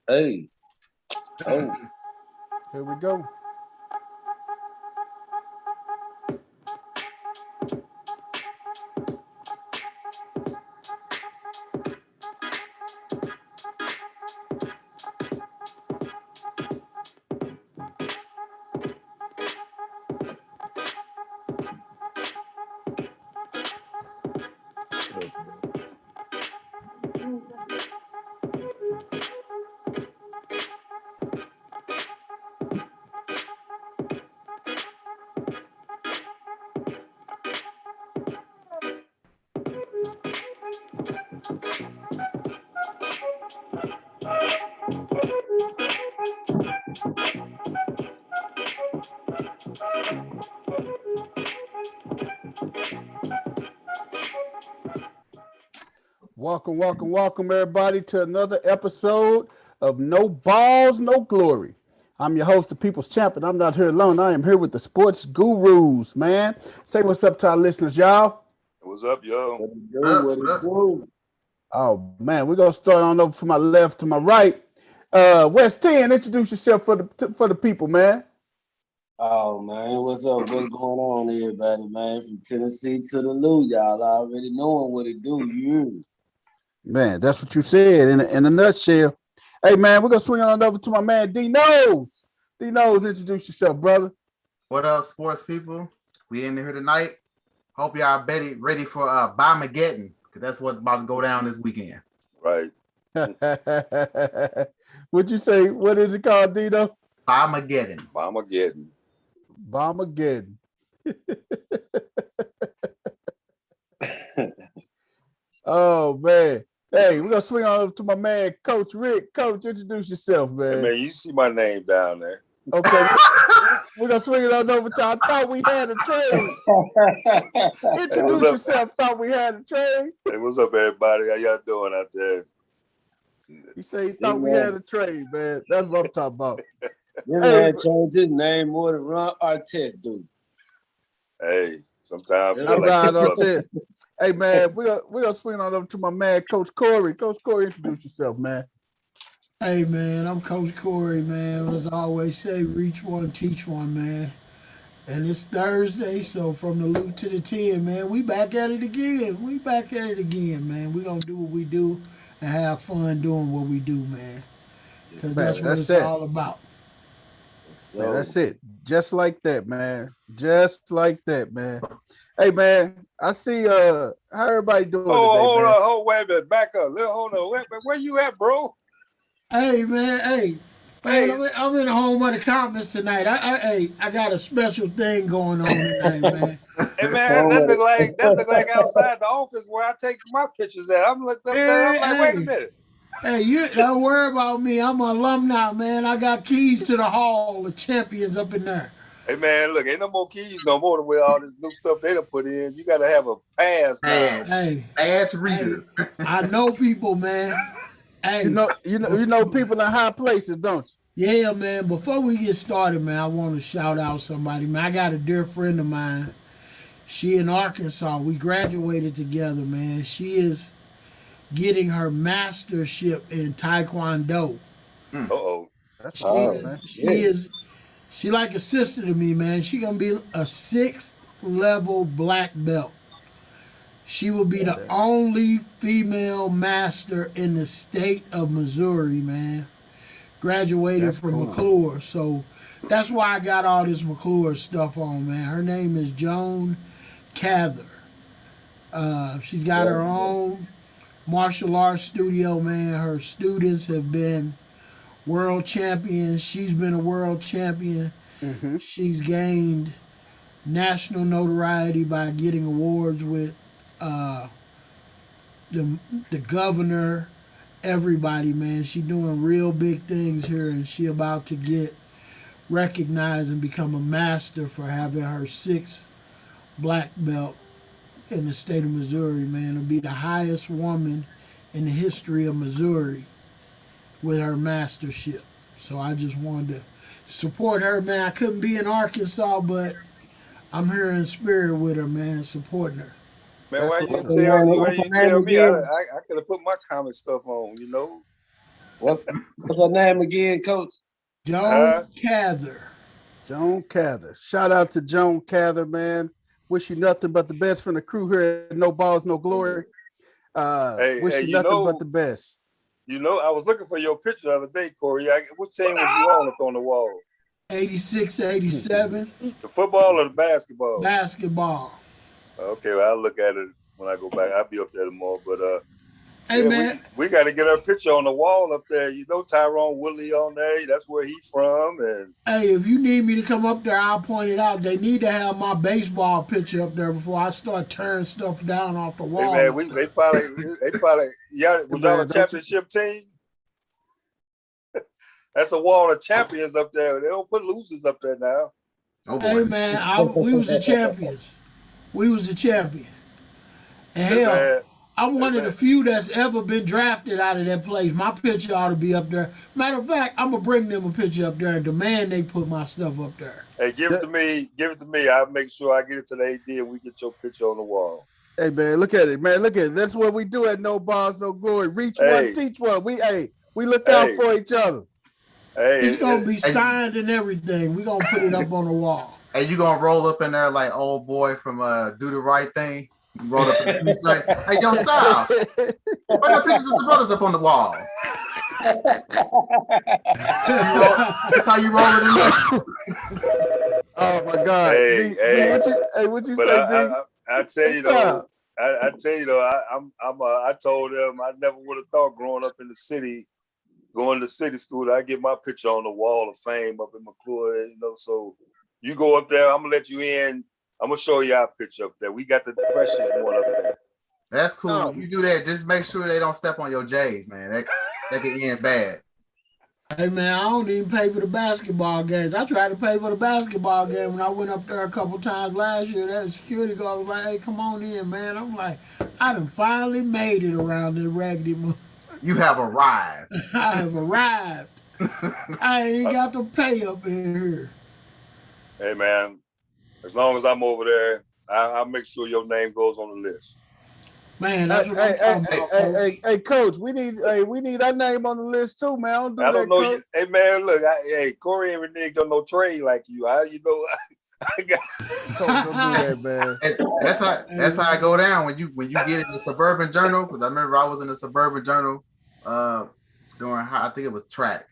Hey, oh, Here we go. Welcome, everybody, to another episode of No Balls, No Glory. I'm your host, the People's Champ, and I'm not here alone. I am here with the sports gurus, man. Say what's up to our listeners, y'all. What's up, yo? what it do? What it do? Oh, man, we're going to start on over from my left to my right. West 10, introduce yourself for the people, man. Oh man, what's up? What's going on, everybody, man? From Tennessee to the Lou, y'all already knowing what it do. You. Man, that's what you said in a nutshell. Hey, man, we're going to swing on over to my man, D-Nose. D-Nose, introduce yourself, brother. What up, sports people? We in here tonight. Hope y'all ready for Bomageddon, because that's what's about to go down this weekend. Right. What'd you say? What is it called, Dino? Bomageddon. Bomageddon. Bomageddon. Oh, man. Hey, we're going to swing on over to my man, Coach Rick. Coach, introduce yourself, man. Hey, man, you see my name down there. Okay. We're going to swing it on over to I thought we had a trade. Introduce yourself. Thought we had a trade. Hey, what's up, everybody? How y'all doing out there? He said he thought we had a trade, man. That's what I'm talking about. This man changed his name more than Ron Artest do. Hey, sometimes I'm riding Artest. Hey, man, we're gonna swing on over to my man, Coach Corey. Coach Corey, introduce yourself, man. Hey, man, I'm Coach Corey, man. As I always say, reach one, teach one, man. And it's Thursday, so from the loop to the 10, man, we back at it again. Man. We gonna do what we do and have fun doing what we do, man. Because that's what it's all about. Man, that's it. Just like that, man. Just like that, man. Hey, man, I see how everybody doing today, hold man. on, wait a minute, back up. Hold on, where you at, bro? Hey, man, I'm in the home of the comments tonight. I got a special thing going on tonight, man. Hey, man, that look like outside the office where I take my pictures at. I'm like, wait a minute. Hey, you don't worry about me. I'm an alumni, man. I got keys to the Hall of Champions up in there. Hey, man, look, ain't no more keys no more with all this new stuff they done put in. You got to have a pass now. Pass reader. Hey, I know people, man. Hey, you know people in high places, don't you? Yeah, man. Before we get started, man, I want to shout out somebody, man. I got a dear friend of mine. She in Arkansas. We graduated together, man. She is getting her mastership in Taekwondo. Uh-oh. That's man. She like a sister to me, man. She gonna be a 6th level black belt. She will be the only female master in the state of Missouri, man. Graduated from McClure. So that's why I got all this McClure stuff on, man. Her name is Joan Cather. She's got her own martial arts studio, man. Her students have been world champions. She's been a world champion. Mm-hmm. She's gained national notoriety by getting awards with the governor, everybody, man. She doing real big things here, and she about to get recognized and become a master for having her 6th black belt in the state of Missouri, man. It'll be the highest woman in the history of Missouri with her mastership. So I just wanted to support her, man. I couldn't be in Arkansas, but I'm here in spirit with her, man, supporting her. Man, why you tell me? I could have put my comment stuff on, you know? What's her name again, Coach? Joan Cather. Joan Cather. Shout out to Joan Cather, man. Wish you nothing but the best from the crew here at No Balls, No Glory. Wish you nothing but the best. You know, I was looking for your picture the other day, Corey. What team was you on up on the wall? 86, 87. The football or the basketball? Basketball. Okay, well, I'll look at it when I go back. I'll be up there tomorrow. But hey, yeah, man, we got to get our picture on the wall up there. You know, Tyrone Woodley on there. That's where he's from. And hey, if you need me to come up there, I'll point it out. They need to have my baseball picture up there before I start tearing stuff down off the wall. Hey, man, they probably, yeah. Was y'all a championship team? That's a wall of champions up there. They don't put losers up there now. Oh, hey, man, we was the champions. We was the champion. And hell, I'm one of the few that's ever been drafted out of that place. My picture ought to be up there. Matter of fact, I'm going to bring them a picture up there and demand they put my stuff up there. Hey, give it to me. Give it to me. I'll make sure I get it to the AD and we get your picture on the wall. Hey, man, look at it, man. Look at it. That's what we do at No Balls, No Glory. Reach one, teach one. We look out for each other. Hey, it's going to be signed and everything. We're going to put it up on the wall. Hey, you gonna roll up in there like old boy from Do the Right Thing? You roll up in the like, hey, yo, Sal, why the pictures of the brothers up on the wall? That's how you roll it in there. Oh my God! Hey, what you say, D? I tell you though, I told them I never would have thought growing up in the city, going to city school, I get my picture on the wall of fame up in McClure, you know, so. You go up there, I'm gonna let you in. I'm gonna show you our picture up there. We got the freshest one up there. That's cool. You do that, just make sure they don't step on your J's, man. That can end bad. Hey man, I don't even pay for the basketball games. I tried to pay for the basketball game when I went up there a couple times last year. That security guard was like, "Hey, come on in, man." I'm like, I done finally made it around this raggedy move. You have arrived. I have arrived. I ain't got to pay up in here. Hey man, as long as I'm over there, I'll make sure your name goes on the list. Man, that's what I'm talking about. Hey, Coach, we need our name on the list too, man. I don't know. Coach. Hey man, look, Corey ain't reneged on no trade like you. I got. Don't do that, man. That's how I go down when you get in the Suburban Journal, because I remember I was in the Suburban Journal during I think it was track.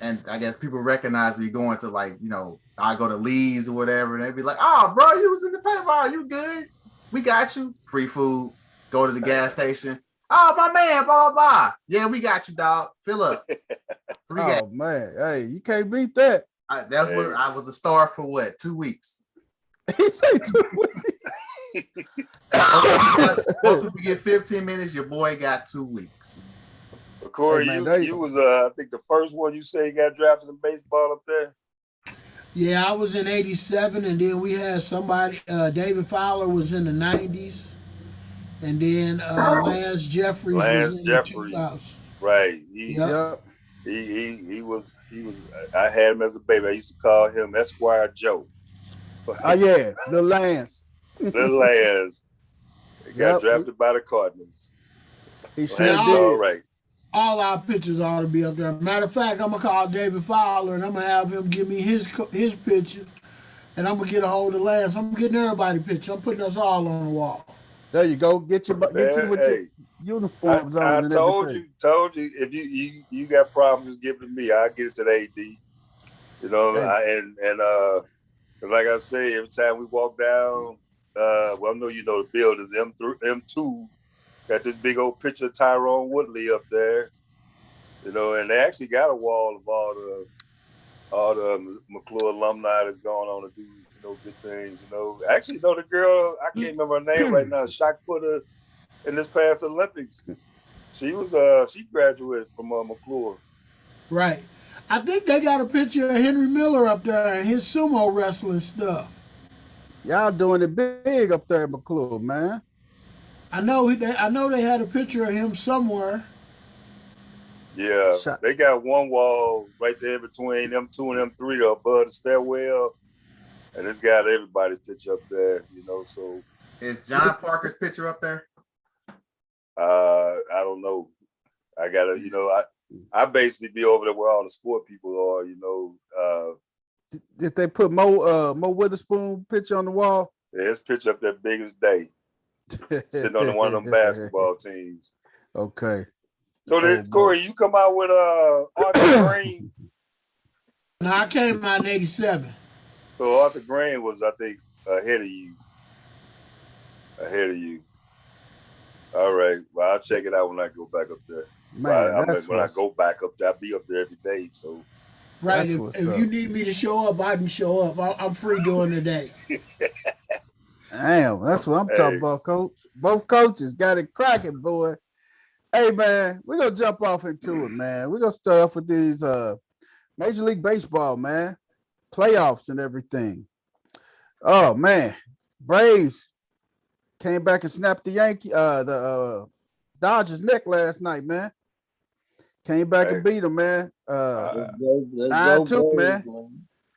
And I guess people recognize me going to I go to Lee's or whatever, and they'd be like, "Oh, bro, you was in the paintball. You good? We got you. Free food. Go to the gas station. Oh, my man, blah, blah, blah. Yeah, we got you, dog. Fill up. Man. Hey, you can't beat that. That's what I was a star for, what, 2 weeks? He said 2 weeks. Most people get 15 minutes. Your boy got 2 weeks. Corey, you was I think the first one you say got drafted in baseball up there. Yeah, I was in '87, and then we had somebody. David Fowler was in the '90s, and then Lance Jeffries was in the 2000s. Right. He was. I had him as a baby. I used to call him Esquire Joe. Oh yeah, Little Lance. Little Lance. He got drafted by the Cardinals. He sure did. All right. All our pictures ought to be up there. Matter of fact, I'm gonna call David Fowler and I'm gonna have him give me his picture, and I'm gonna get a hold of Lance. I'm getting everybody's picture. I'm putting us all on the wall. There you go. Get you with your uniforms on. I told you. If you got problems, just give it to me. I'll get it to the AD. You know, because like I say, every time we walk down, I know you know the buildings, M2. Got this big old picture of Tyrone Woodley up there, you know, and they actually got a wall of all the McClure alumni that's going on to do, good things, Actually, the girl, I can't remember her name right now, shot putter in this past Olympics. She was she graduated from McClure. Right. I think they got a picture of Henry Miller up there and his sumo wrestling stuff. Y'all doing it big up there at McClure, man. I know they had a picture of him somewhere. Yeah, they got one wall right there between M2 and M3 above the stairwell, and it's got everybody's picture up there, so. Is John Parker's picture up there? I don't know. I gotta, I basically be over there where all the sport people are, you know. Did they put Mo Witherspoon picture on the wall? Yeah, his picture up there big as day, sitting on one of them basketball teams. Okay. So Corey, you come out with Arthur Green. No, I came out in '87. So Arthur Green was, I think, ahead of you. All right. Well, I'll check it out when I go back up there. Man, when I go back up there, I'll be up there every day. So right, if you need me to show up, I can show up. I'm free during the day. Damn, that's what I'm talking about, Coach. Both coaches got it cracking, boy. Hey, man, we're going to jump off into it, man. We're going to start off with these Major League Baseball, man. Playoffs and everything. Oh, man. Braves came back and snapped the Dodgers neck last night, man. Came back and beat them, man. 9-2, man.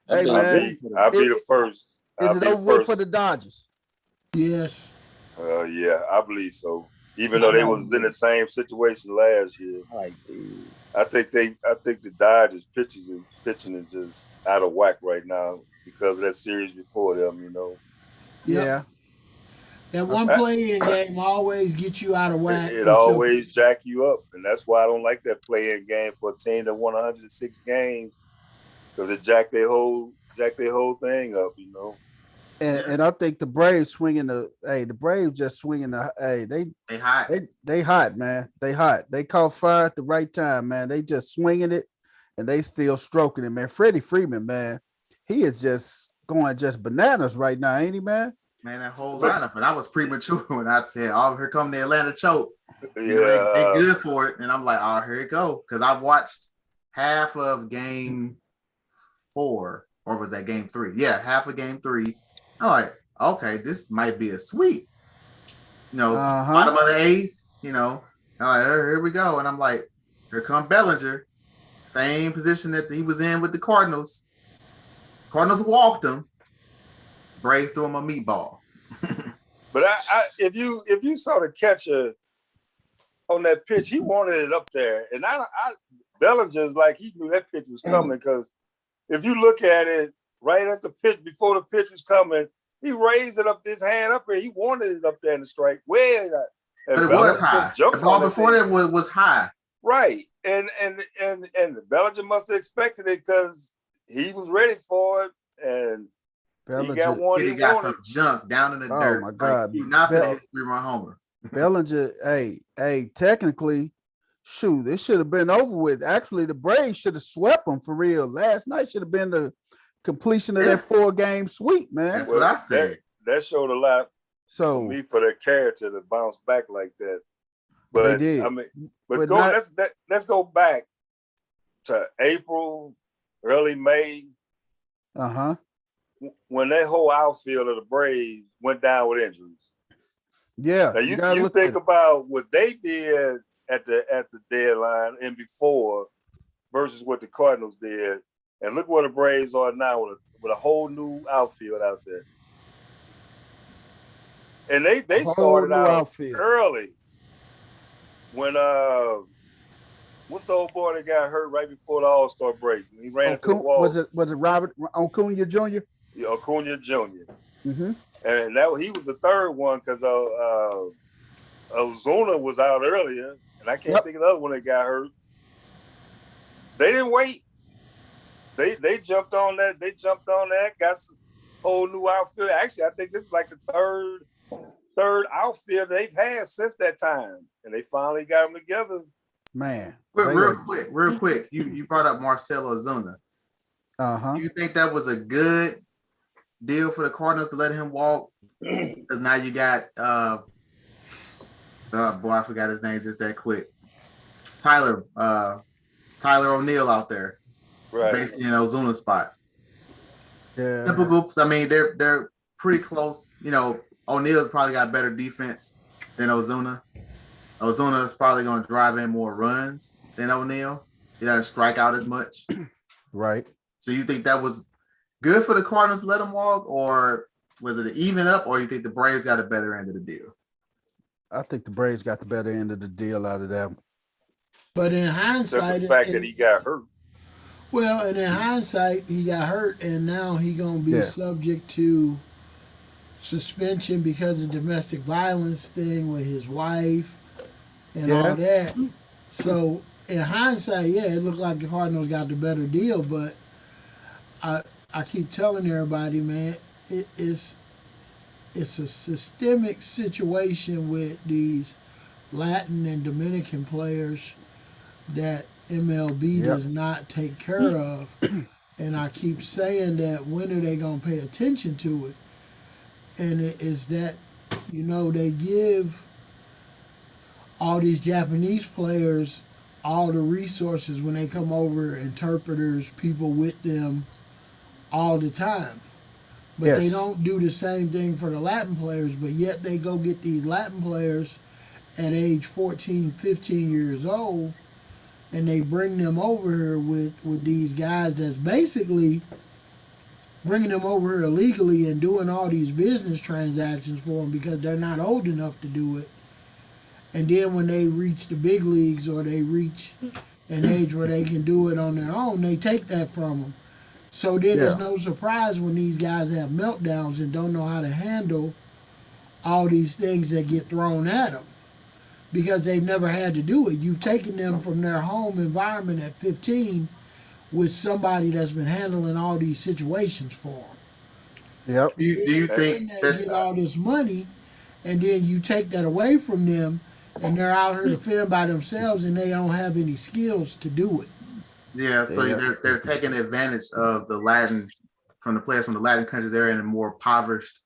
Hey, man. I'll be the first. Is it over with for the Dodgers? Yes. Yeah, I believe so. Even though they was in the same situation last year, I think the Dodgers pitching is just out of whack right now because of that series before them. You know. Yeah. That one play-in game always gets you out of whack. It always jack you up, and that's why I don't like that play-in game for a team that won 106 games because it jacked their whole thing up. You know. And I think the Braves the Braves just swinging they hot. They hot, man. They hot. They caught fire at the right time, man. They just swinging it and they still stroking it, man. Freddie Freeman, man, he is just going bananas right now, ain't he, man? Man, that whole lineup, and I was premature when I said, "Oh, here come the Atlanta choke." Yeah, you know, they good for it, and I'm like, "Oh, here it go," because I watched half of Game 4, or was that Game 3? Yeah, half of Game 3. I'm like, okay, this might be a sweep. You know, bottom of the 8th, you know. All right, here we go. And I'm like, here come Bellinger. Same position that he was in with the Cardinals. Cardinals walked him. Braves threw him a meatball. But if you saw the catcher on that pitch, he wanted it up there. And Bellinger's like he knew that pitch was coming because if you look at it, right as the pitch, before the pitch was coming, he raised it up, his hand up there. He wanted it up there in the strike. Where? But it was high. The ball before that was high. Right. And Bellinger must have expected it because he was ready for it. And Bellinger, he got one. He got some junk down in the dirt. Oh, my God. Like, not for a 3-run homer. Bellinger, technically, shoot, it should have been over with. Actually, the Braves should have swept them for real. Last night should have been the completion of that 4-game sweep, man. That's what I said. That showed a lot for me for their character to bounce back like that. But they did. I mean, let's go back to April, early May. When that whole outfield of the Braves went down with injuries. Yeah. Now you think about what they did at the deadline and before versus what the Cardinals did. And look where the Braves are now with a whole new outfield out there. And they started out early. When what's the old boy that got hurt right before the All-Star break? He ran into the wall. Was it Robert Acuna Jr.? Yeah, Acuna Jr. Mm-hmm. And he was the third one because Ozuna was out earlier, and I can't think of the other one that got hurt. They didn't wait. They jumped on that. Got some whole new outfield. Actually, I think this is like the third outfield they've had since that time, and they finally got them together. Man, real quick. You brought up Marcell Ozuna. Do you think that was a good deal for the Cardinals to let him walk? Because now you got boy, I forgot his name just that quick. Tyler O'Neill out there. Right. Basically in Ozuna's spot. Yeah. Typical. I mean, they're pretty close. You know, O'Neill's probably got better defense than Ozuna. Ozuna is probably going to drive in more runs than O'Neill. He doesn't strike out as much. Right. So you think that was good for the Cardinals to let him walk, or was it an even up, or you think the Braves got a better end of the deal? I think the Braves got the better end of the deal out of that. But in Except hindsight, the fact that he got hurt. well, and in hindsight, he got hurt, and now he gonna be subject to suspension because of domestic violence thing with his wife and all that. So in hindsight, yeah, it looked like the Cardinals got the better deal, but I keep telling everybody, man, it's a systemic situation with these Latin and Dominican players that MLB does not take care of. And I keep saying that when are they going to pay attention to it? And it is that, they give all these Japanese players all the resources when they come over, interpreters, people with them all the time. But they don't do the same thing for the Latin players, but yet they go get these Latin players at age 14, 15 years old, and they bring them over here with these guys that's basically bringing them over here illegally and doing all these business transactions for them because they're not old enough to do it. And then when they reach the big leagues or they reach an age where they can do it on their own, they take that from them. So then it's no surprise when these guys have meltdowns and don't know how to handle all these things that get thrown at them because they've never had to do it. You've taken them from their home environment at 15 with somebody that's been handling all these situations for them. Yep. Do you think that get all this money, and then you take that away from them, and they're out here to fend by themselves, and they don't have any skills to do it? Yeah, so they're taking advantage of the players from the Latin countries. They're in a more impoverished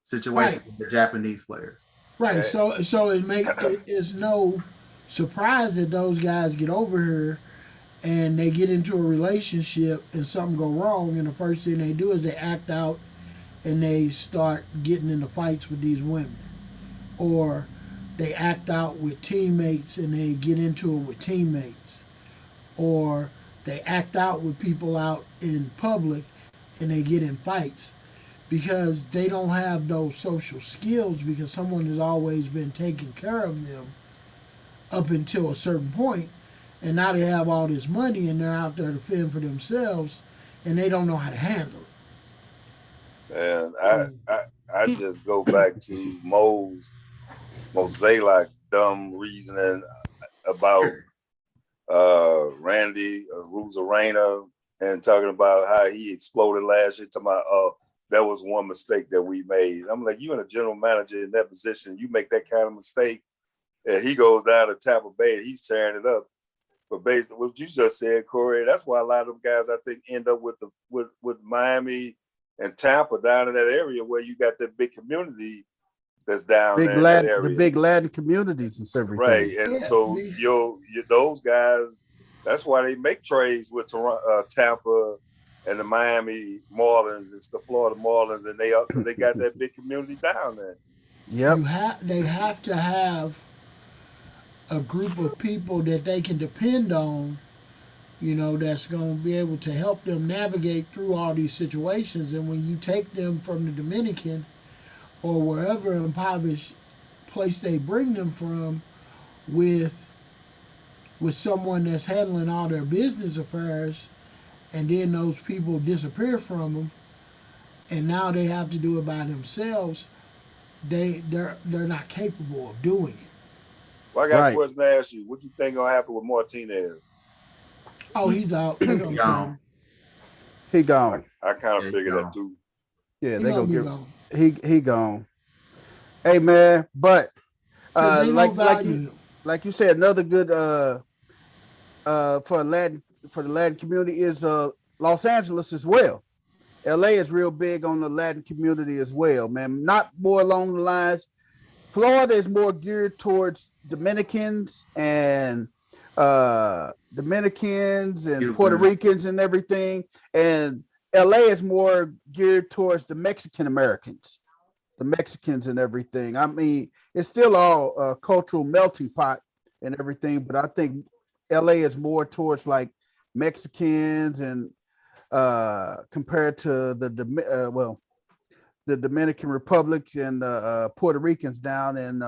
situation than the Japanese players. Right. So it's no surprise that those guys get over here and they get into a relationship and something go wrong, and the first thing they do is they act out and they start getting into fights with these women, or they act out with teammates and they get into it with teammates, or they act out with people out in public and they get in fights because they don't have those social skills because someone has always been taking care of them up until a certain point, and now they have all this money and they're out there to fend for themselves and they don't know how to handle it. And I just go back to Mo's Zaylock dumb reasoning about Randy Rosarena and talking about how he exploded last year, talking about, that was one mistake that we made. I'm like, you and a general manager in that position, you make that kind of mistake, and he goes down to Tampa Bay and he's tearing it up. But based on what you just said, Corey, that's why a lot of them guys, I think, end up with Miami and Tampa down in that area where you got that big community that's down there in that area. The big Latin communities and everything. Right, and so those guys, that's why they make trades with Tampa and the Miami Marlins. It's the Florida Marlins, and they got that big community down there. Yep. They have to have a group of people that they can depend on, that's going to be able to help them navigate through all these situations. And when you take them from the Dominican or wherever impoverished place they bring them from with someone that's handling all their business affairs, and then those people disappear from them, and now they have to do it by themselves, they're not capable of doing it. Well, I got a question to ask you. What do you think gonna happen with Martinez? Oh, he's out. He gone. He gone. I kind of figured that too. Yeah, they gonna get he gone. Hey man, but like you said, another good for the Latin community is Los Angeles as well. LA is real big on the Latin community as well, man. Not more along the lines. Florida is more geared towards Dominicans and Puerto Ricans and everything. And LA is more geared towards the Mexican Americans, the Mexicans and everything. I mean, it's still all a cultural melting pot and everything, but I think LA is more towards like Mexicans and compared to the Dominican Republic and the Puerto Ricans down in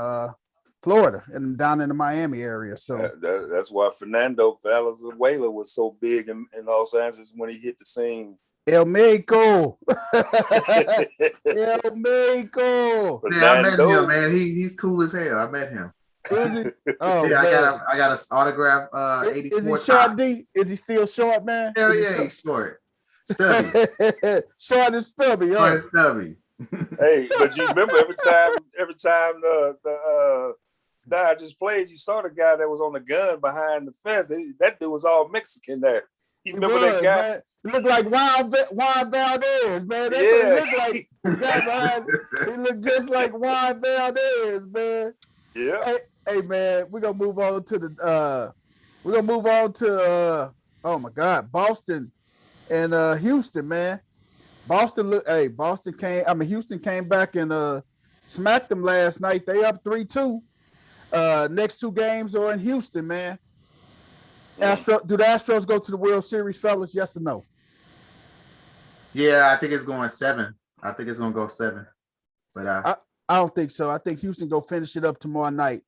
Florida and down in the Miami area. So that's why Fernando Valenzuela was so big in Los Angeles when he hit the scene. El Mexico. El Mexico. Yeah, I met him, man. He's cool as hell. I met him. Is he? Oh, yeah, man. I got an autograph. 84 is he short, D? Is he still short, man? Hell yeah, he's short. Stubby. Short and stubby, Short and stubby. Hey, but you remember every time the Dodgers played, you saw the guy that was on the gun behind the fence. That dude was all Mexican there. You remember that guy? Man. He looked like Juan Valdez, man. That's what he looked like. He looked just like Juan Valdez, man. Yeah. Hey, man, we're gonna move on to oh my God, Boston and Houston, man. Houston came back and smacked them last night. They up 3-2. Next two games are in Houston, man. Do the Astros go to the World Series, fellas? Yes or no? Yeah, I think it's going 7. I think it's gonna go 7. But I don't think so. I think Houston go finish it up tomorrow night.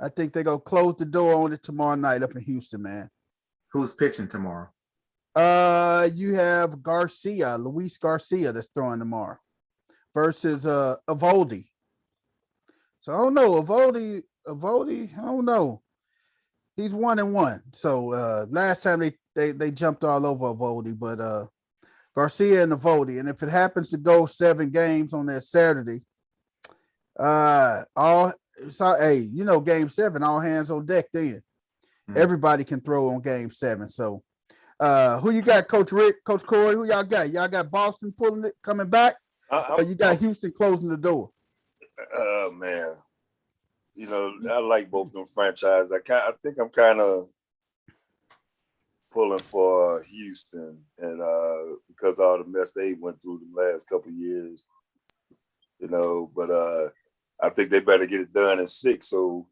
I think they're gonna close the door on it tomorrow night up in Houston, man. Who's pitching tomorrow? You have Luis Garcia that's throwing tomorrow versus Eovaldi. So I don't know. Eovaldi, I don't know. He's 1-1. So last time they jumped all over Eovaldi, but Garcia and Eovaldi. And if it happens to go 7 games on that Saturday, game 7, all hands on deck then. Mm-hmm. Everybody can throw on game 7. So who you got, Coach Rick, Coach Corey? Who y'all got? Y'all got Boston pulling it, coming back? Or you got Houston closing the door? Man. You know, I like both them franchises. I think I'm kind of pulling for Houston, and because all the mess they went through the last couple of years, you know. But I think they better get it done in 6. So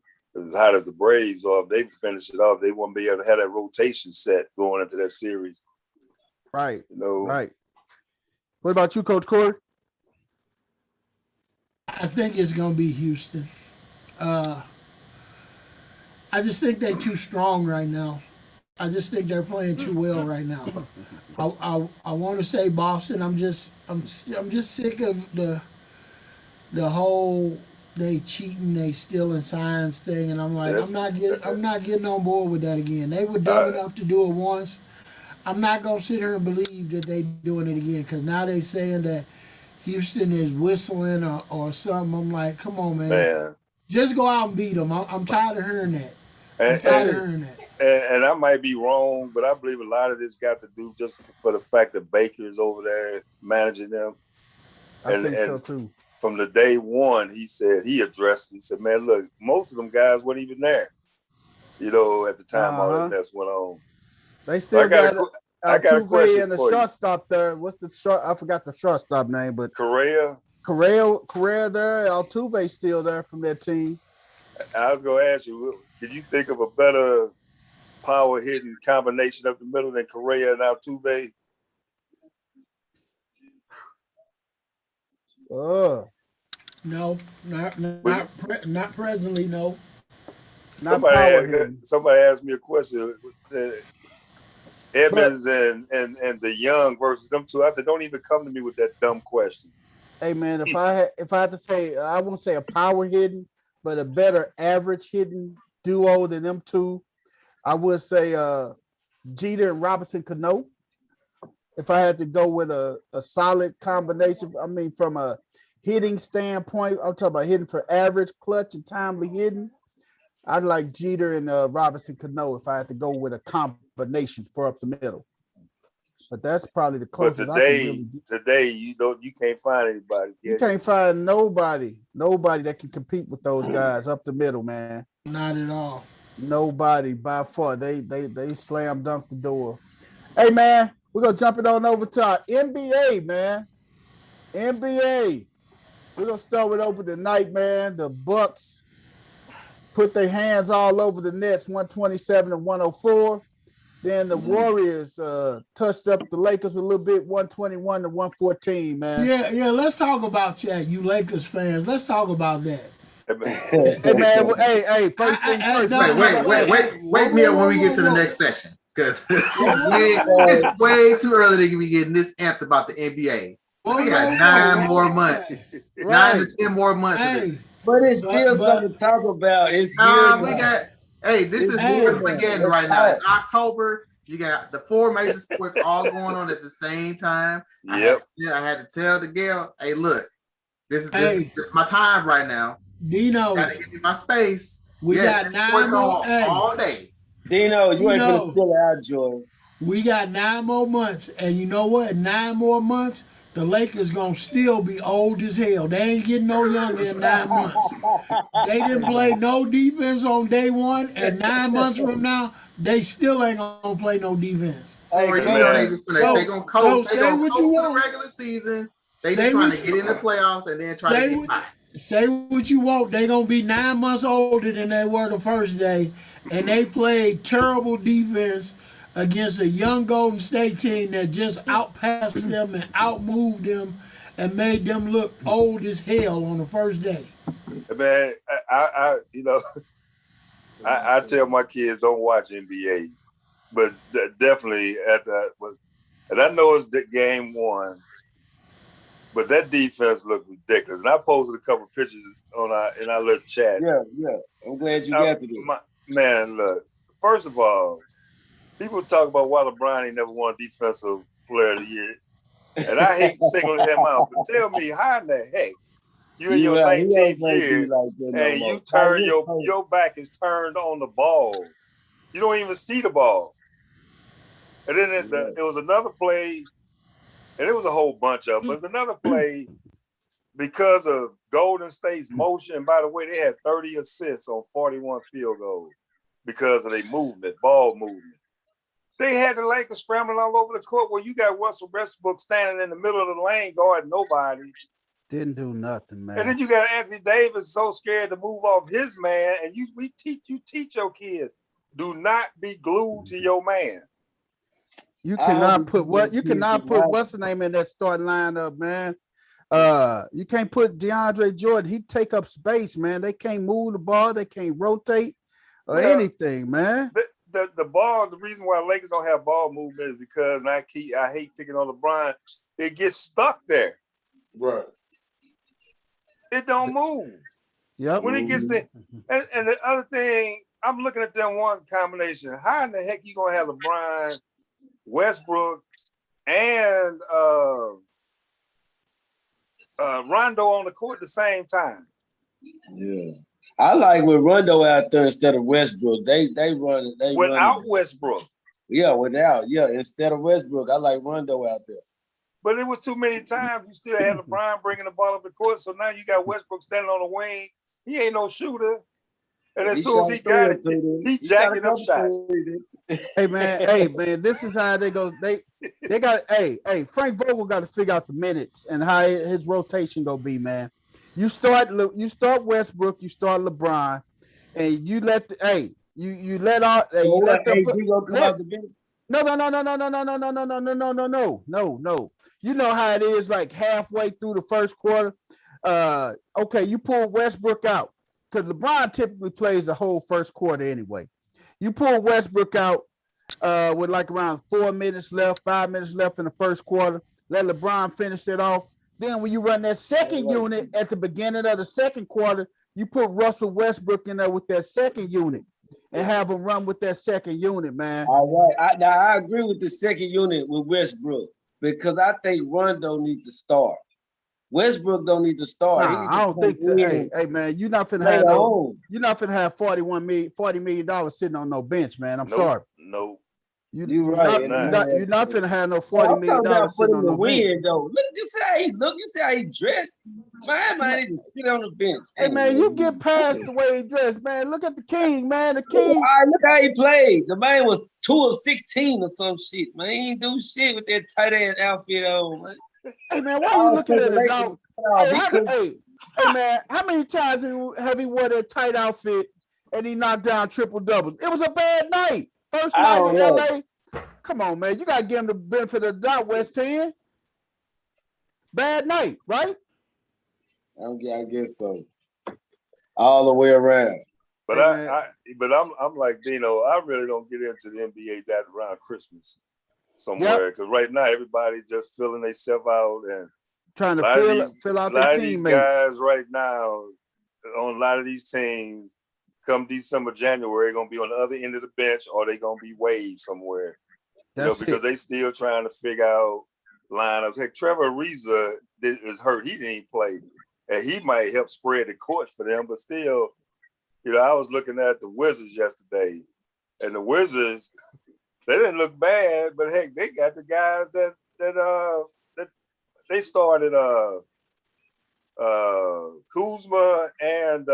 as hot as the Braves are, if they finish it off, they won't be able to have that rotation set going into that series. Right. You know. Right. What about you, Coach Corey? I think it's going to be Houston. I just think they're too strong right now. I just think they're playing too well right now. I want to say Boston. I'm just sick of the whole they cheating, they stealing signs thing, and I'm like, I'm not getting on board with that again. They were dumb enough to do it once. I'm not gonna sit here and believe that they doing it again, because now they saying that Houston is whistling or something. I'm like, come on, man. Just go out and beat them. I'm tired of hearing that. And I might be wrong, but I believe a lot of this got to do just for the fact that Baker's over there managing them. I think so too. From the day one, he said, man, look, most of them guys weren't even there, you know, at the time all that mess went on. They still got a question and the for shortstop there. What's the short? I forgot the shortstop name, but Correa there. Altuve's still there from that team. I was going to ask you, can you think of a better power hitting combination up the middle than Correa and Altuve? No, not presently. No. Somebody asked me a question. Evans and the Young versus them two. I said, don't even come to me with that dumb question. Hey man, if I had to say, I won't say a power hitting, but a better average hitting duo than them two, I would say Jeter and Robinson Cano. If I had to go with a solid combination, I mean, from a hitting standpoint, I'm talking about hitting for average, clutch, and timely hitting. I'd like Jeter and Robinson Cano if I had to go with a combination for up the middle. But that's probably the closest. But today you can't find anybody. You can't find nobody that can compete with those guys up the middle, man. Not at all. Nobody by far. They slam dunk the door. Hey man, we're gonna jump it on over to our NBA, man. NBA. We're gonna start with open tonight, man. The Bucks put their hands all over the Nets, 127-104. Then the Warriors touched up the Lakers a little bit, 121-114, man. Yeah. Let's talk about that, you Lakers fans. Let's talk about that. Hey man, hey, first thing first. Wake me up when we get to the next session, because it's way too early to be getting this amped about the NBA. We got 9 more months, 9 to 10 more months of it. But it's still something to talk about. It's here. This is sports beginning right now. It's October. You got the 4 major sports all going on at the same time. Yep. I had to tell the girl, hey, look, this is my time right now. Dino, gotta give me my space. We got 9 more all day. Dino, you ain't gonna spill it out, Jordan. We got 9 more months, and you know what? 9 more months, the Lakers gonna still be old as hell. They ain't getting no younger in 9 months. They didn't play no defense on day 1, and 9 months from now, they still ain't gonna play no defense. They gonna coast. They gonna coast to the regular season. They just trying to get in the playoffs and then try to get by. Say what you want. They gonna be 9 months older than they were the first day, and they played terrible defense against a young Golden State team that just outpassed them and outmoved them and made them look old as hell on the first day. Man, I tell my kids don't watch NBA, but definitely and I know it's game 1. But that defense looked ridiculous. And I posted a couple of pictures in our little chat. Yeah. I'm glad you got to do it. Man, look, first of all, people talk about why LeBron ain't never won Defensive Player of the Year. And I hate singling him out. But tell me, how in the heck you in your 19th year and you turn your back is turned on the ball. You don't even see the ball. And then it was another play. And it was a whole bunch of them. It was another play because of Golden State's motion. And by the way, they had 30 assists on 41 field goals because of their movement, ball movement. They had the Lakers scrambling all over the court where you got Russell Westbrook standing in the middle of the lane guarding nobody. Didn't do nothing, man. And then you got Anthony Davis so scared to move off his man. And you teach your kids, do not be glued to your man. You cannot put what's the name in that starting lineup, man. You can't put DeAndre Jordan. He take up space, man. They can't move the ball, they can't rotate or anything, man. The ball, the reason why Lakers don't have ball movement is because, and I hate picking on LeBron, it gets stuck there. Right. It don't move. Yep. When it gets there, and the other thing, I'm looking at them one combination. How in the heck you gonna have LeBron, Westbrook, and Rondo on the court at the same time? Yeah, I like with Rondo out there instead of Westbrook. They run without Westbrook. Yeah, instead of Westbrook, I like Rondo out there. But it was too many times you still had LeBron bringing the ball up the court. So now you got Westbrook standing on the wing. He ain't no shooter. And as soon as he got it, he jacking up shots. Hey man, this is how they go. They got Frank Vogel got to figure out the minutes and how his rotation gonna be, man. You start Westbrook, you start LeBron, and you let you let out you let them come out the bench. No. You know how it is, like halfway through the first quarter. Okay, you pull Westbrook out because LeBron typically plays the whole first quarter anyway. You pull Westbrook out with like around 4 minutes left, 5 minutes left in the first quarter. Let LeBron finish it off. Then when you run that second unit at the beginning of the second quarter, you put Russell Westbrook in there with that second unit and have him run with that second unit, man. All right. I agree with the second unit with Westbrook because I think Rondo needs to start. Westbrook don't need to start. Nah, I don't think so. Hey man, you're not finna have $40 million sitting on no bench, man. I'm sorry. No. You're right. You're not finna have no $40 million sitting on no bench. Though. Look, you see how he look. You see how he dressed. Man, he just sit on the bench. Hey man, you get past the way he dressed, man. Look at the King, man. The King. All right, look how he played. The man was 2 of 16 or some shit, man. He ain't do shit with that tight end outfit on, man. Hey man, why are you looking at his outfit? Hey man, how many times have he wore that tight outfit and he knocked down triple doubles? It was a bad night. First night in LA. Come on, man. You gotta give him the benefit of the doubt, West 10. Bad night, right? I guess so. all the way around. But I'm like Dino. I really don't get into the NBA that around Christmas somewhere because right now everybody's just filling themselves out and trying to fill out their teammates. These guys right now on a lot of these teams, come December, January, going to be on the other end of the bench or they going to be waived somewhere. Because they still trying to figure out lineups. Heck, Trevor Ariza is hurt. He didn't play. And he might help spread the court for them, but still, I was looking at the Wizards yesterday, and the Wizards, they didn't look bad, but heck, they got the guys that they started Kuzma and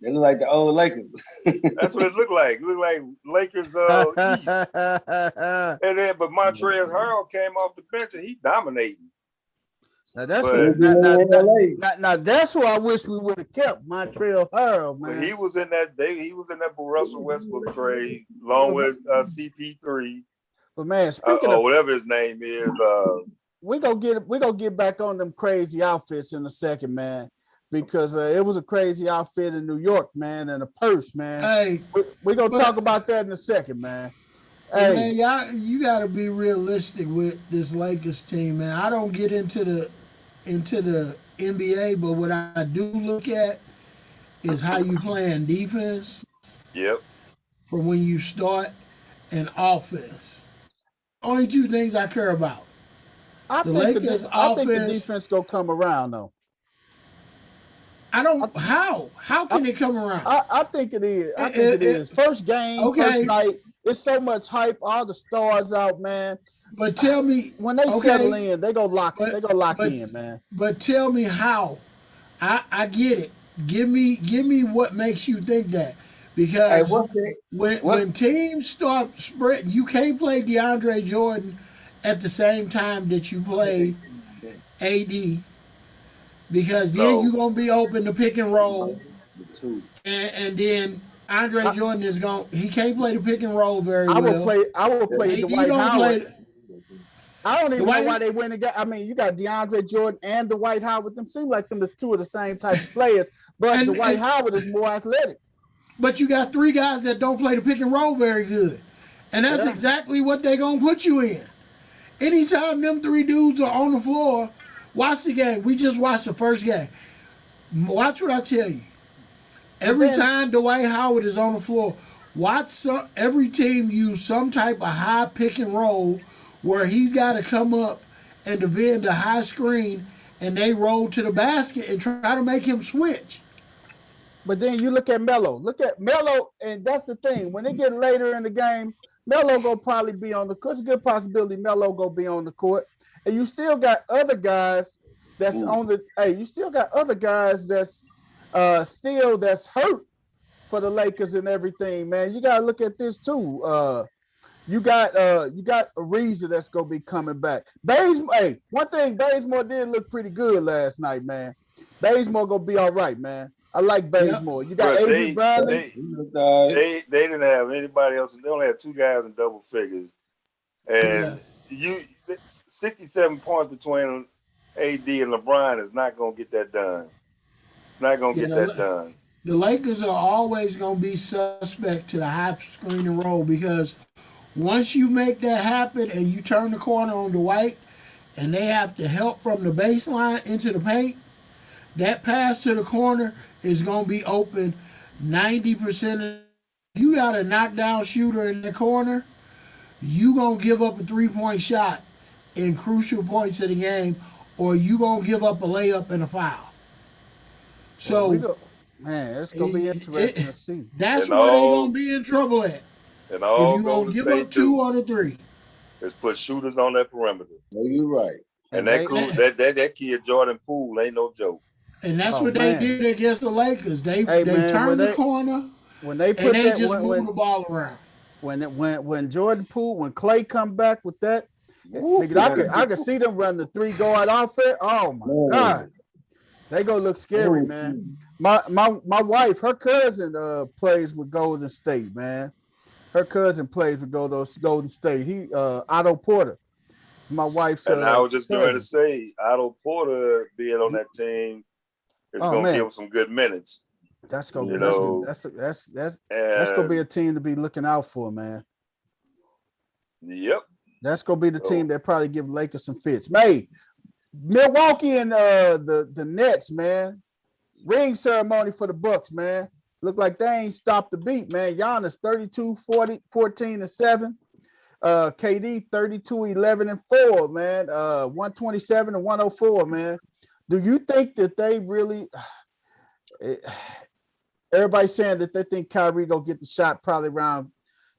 they look like the old Lakers. That's what it looked like. It looked like Lakers East. And then, but Montrezl Harrell came off the bench and he dominating. Now that's who I wish we would have kept, Montrezl Harrell, man. He was in that Russell Westbrook trade along with CP3. But man, speaking of whatever his name is, we gonna get back on them crazy outfits in a second, man. Because it was a crazy outfit in New York, man, and a purse, man. Hey, we're gonna talk about that in a second, man. Hey, man, you gotta be realistic with this Lakers team, man. I don't get into the NBA, but what I do look at is how you playing defense. Yep. From when you start and offense. Only two things I care about. I think the defense gonna come around though. How can it come around? I think it is. I think it is. First game, first night. It's so much hype. All the stars out, man. But tell me when they settle in, they go lock in, man. But tell me how. I get it. Give me what makes you think that. Because when teams start spreading, you can't play DeAndre Jordan at the same time that you play AD. Because then you're going to be open to pick and roll. And then Andre Jordan he can't play the pick and roll very well. I will play Dwight Howard. I don't even know why they went and got. I mean, you got DeAndre Jordan and Dwight Howard. Them seem like them the two of the same type of players, but Dwight Howard is more athletic. But you got three guys that don't play the pick and roll very good. And that's exactly what they're going to put you in. Anytime them three dudes are on the floor, watch the game. We just watched the first game. Watch what I tell you. Every time Dwight Howard is on the floor, watch every team use some type of high pick and roll where he's got to come up and defend a high screen and they roll to the basket and try to make him switch. But then you look at Melo. And that's the thing. When they get later in the game, Melo gonna probably be on the court. It's a good possibility Melo gonna be on the court. And you still got other guys that's on the. Hey, you still got other guys that's that's hurt for the Lakers and everything, man. You gotta look at this too. You got Ariza that's gonna be coming back. One thing Bazemore did look pretty good last night, man. Bazemore gonna be all right, man. I like Bazemore. You got Avery Bradley. They didn't have anybody else. They only had two guys in double figures, and 67 points between AD and LeBron is not gonna get that done. Not gonna get that done. The Lakers are always gonna be suspect to the high screen and roll because once you make that happen and you turn the corner on Dwight and they have to help from the baseline into the paint, that pass to the corner is going to be open 90%. You got a knockdown shooter in the corner, you going to give up a three-point shot in crucial points of the game, or you going to give up a layup and a foul. So, it's going to be interesting to see. That's where they're going to be in trouble at. And all if you're going to give up two or the three. Is put shooters on that perimeter. No, you're right. And that kid Jordan Poole ain't no joke. And that's what they did against the Lakers. They turned the corner when they put and they just moved the ball around. When Jordan Poole, when Clay come back with that, I could see them run the 3-guard offense. Oh my God. They gonna look scary, man. My wife, her cousin plays with Golden State, man. Her cousin plays with Golden State. He Otto Porter. My wife's and I was just going to say Otto Porter being on that team is going to give him some good minutes. That's gonna be that's gonna be a team to be looking out for, man. Yep. That's gonna be the team that probably give Lakers some fits. Hey, Milwaukee and the Nets, man. Ring ceremony for the Bucks, man. Look like they ain't stopped the beat, man. Giannis 32, 40, 14 and 7. KD 32, 11 and 4, man. 127 and 104, man. Do you think that they really everybody's saying that they think Kyrie gonna get the shot probably around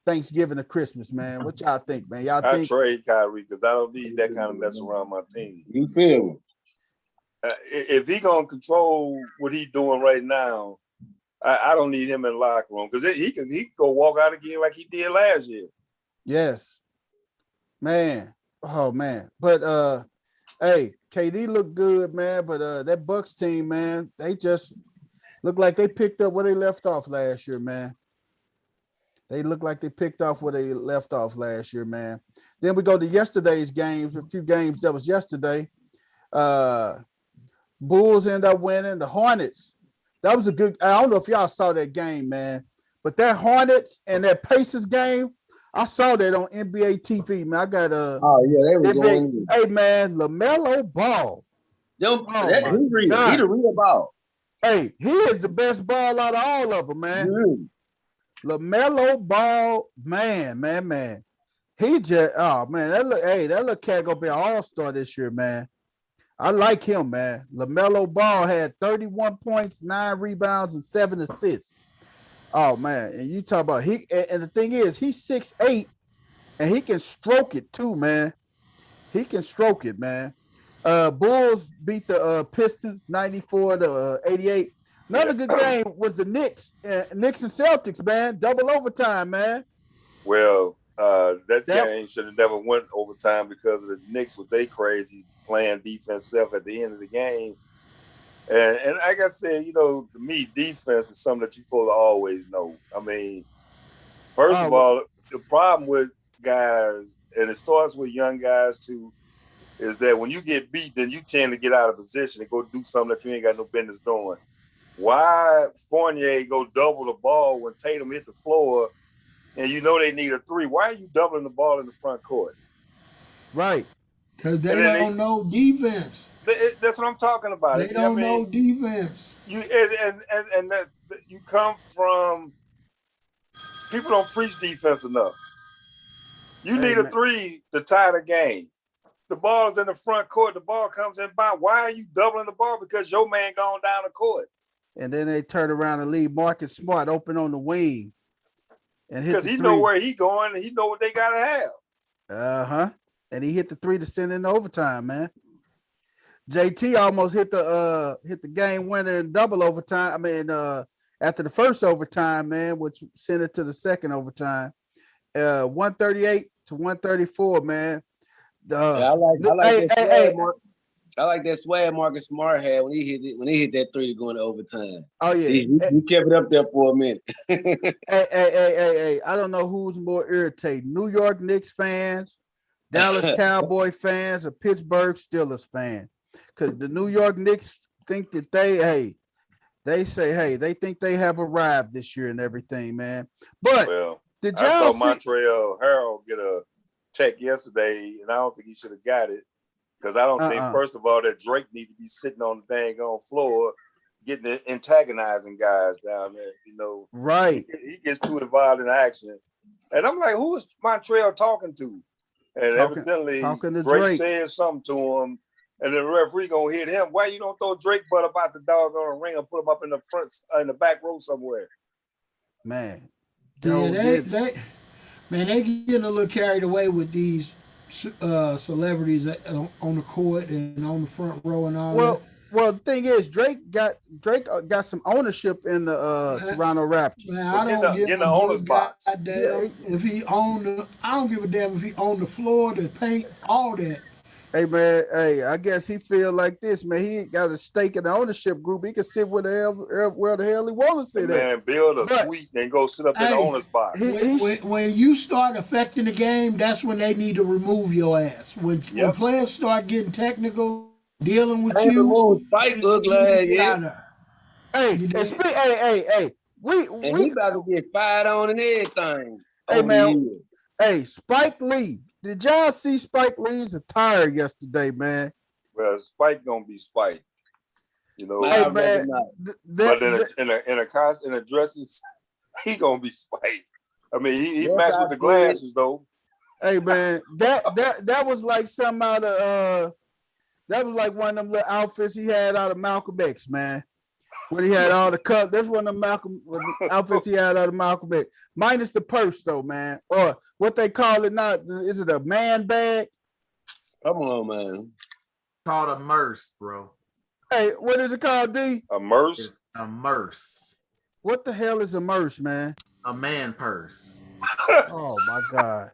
Thanksgiving or Christmas, man? What y'all think, man? Y'all think I trade Kyrie because I don't need that kind of mess around my team. You feel me? If he gonna control what he's doing right now, I don't need him in the locker room because he could go walk out again like he did last year. Yes, man. Oh man, but hey, KD looked good, man. But that Bucks team, man, they just look like they picked up where they left off last year, man. They look like they picked off where they left off last year, man. Then we go to yesterday's games, a few games that was yesterday. Bulls end up winning. The Hornets. That was a good. I don't know if y'all saw that game, man. But that Hornets and that Pacers game, I saw that on NBA TV, man. I got oh yeah, they were going. Hey man, LaMelo Ball. He the real ball. Hey, he is the best ball out of all of them, man. Mm. LaMelo Ball, man. He just that little cat gonna be an all-star this year, man. I like him, man. LaMelo Ball had 31 points, 9 rebounds, and 7 assists. Oh man, and you talk about and the thing is, he's 6'8", and he can stroke it too, man. He can stroke it, man. Bulls beat the Pistons 94-88. Another good game was the Knicks and Celtics, man. Double overtime, man. Well, that game should have never went overtime because of the Knicks with they crazy playing defense self at the end of the game. And like I said, to me, defense is something that you're supposed to always know. I mean, first of all, the problem with guys, and it starts with young guys too, is that when you get beat, then you tend to get out of position and go do something that you ain't got no business doing. Why Fournier go double the ball when Tatum hit the floor and they need a 3? Why are you doubling the ball in the front court? Right. Because they don't know defense. That's what I'm talking about. They don't know defense. You come from people don't preach defense enough. You need a 3 to tie the game. The ball is in the front court. The ball comes in by. Why are you doubling the ball? Because your man gone down the court. And then they turn around and leave Marcus Smart open on the wing. And because he know where he going and he know what they gotta have. And he hit the 3 to send in overtime, man. JT almost hit the game winner in double overtime. I mean, after the first overtime, man, which sent it to the second overtime. 138-134, man. I like that swag Marcus Smart had when he hit that 3 to go into overtime. Oh yeah, he kept it up there for a minute. hey! I don't know who's more irritating: New York Knicks fans, Dallas Cowboy fans, or Pittsburgh Steelers fans. Because the New York Knicks think that they think they have arrived this year and everything, man. But did y'all I saw Montreal Herald get a check yesterday, and I don't think he should have got it because I don't think, first of all, that Drake need to be sitting on the dang on floor getting antagonizing guys down there. Right? He gets too involved in action, and I'm like, who is Montreal talking to? And evidently, Drake said something to him, and the referee gonna hit him. Why you don't throw Drake butt about the dog on the ring and put him up in the front, in the back row somewhere? Man, they getting a little carried away with these celebrities on the court and on the front row and all that. Well, the thing is, Drake got some ownership in the Toronto Raptors. Man, I don't give the owner's box. If he owned I don't give a damn if he owned the floor, the paint, all that. Hey man, I guess he feel like this, man. He got a stake in the ownership group. He can sit where the hell he want to sit. Man, build a suite and go sit up in the owner's box. When you start affecting the game, that's when they need to remove your ass. When players start getting technical, Dealing with I ain't you, remove Spike you ugly need to ass get yet. out of there. Hey, You and did. hey. And he about to get fired on and everything Hey, over man. here. Hey, Spike Lee. Did y'all see Spike Lee's attire yesterday, man? Well, Spike gonna be Spike, you know. I Hey, reckon man. not. But in a dressing, he gonna be Spike. I mean, he Yes, matched I with the see glasses though. Hey, man. That was like some out of that was like one of them little outfits he had out of Malcolm X, man. When he had all the cut, that's one of the outfits he had out of Malcolm X. Minus the purse, though, man. Or what they call it now. Is it a man bag? Come on, man. Called a merce, bro. Hey, what is it called, D? A merce. It's a merce. What the hell is a merce, man? A man purse. Oh my God.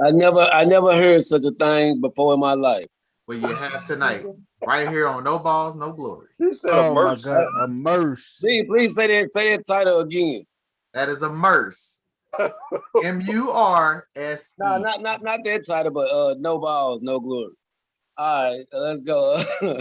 I never heard such a thing before in my life. What you have tonight, right here on No Balls, No Glory. He said Oh a my merce. God, a merce. Please say that title again. That is a merce. M-U-R-S-E. No, not that title, but no balls, no glory. All right, let's go. Hey,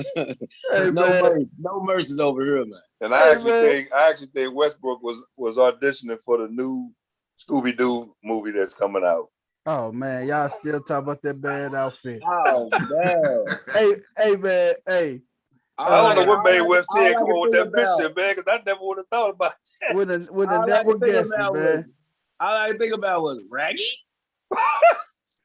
No man. mercy, no mercies over here, man. And I Hey, actually think Westbrook was auditioning for the new Scooby-Doo movie that's coming out. Oh man, y'all still talk about that bad outfit. Oh man. Hey man, hey. I don't know what made West all I 10 come can on with think that about- picture, man, because I never would have thought about that. With a all I never can think guessed it, about man. all I can think about was Raggy.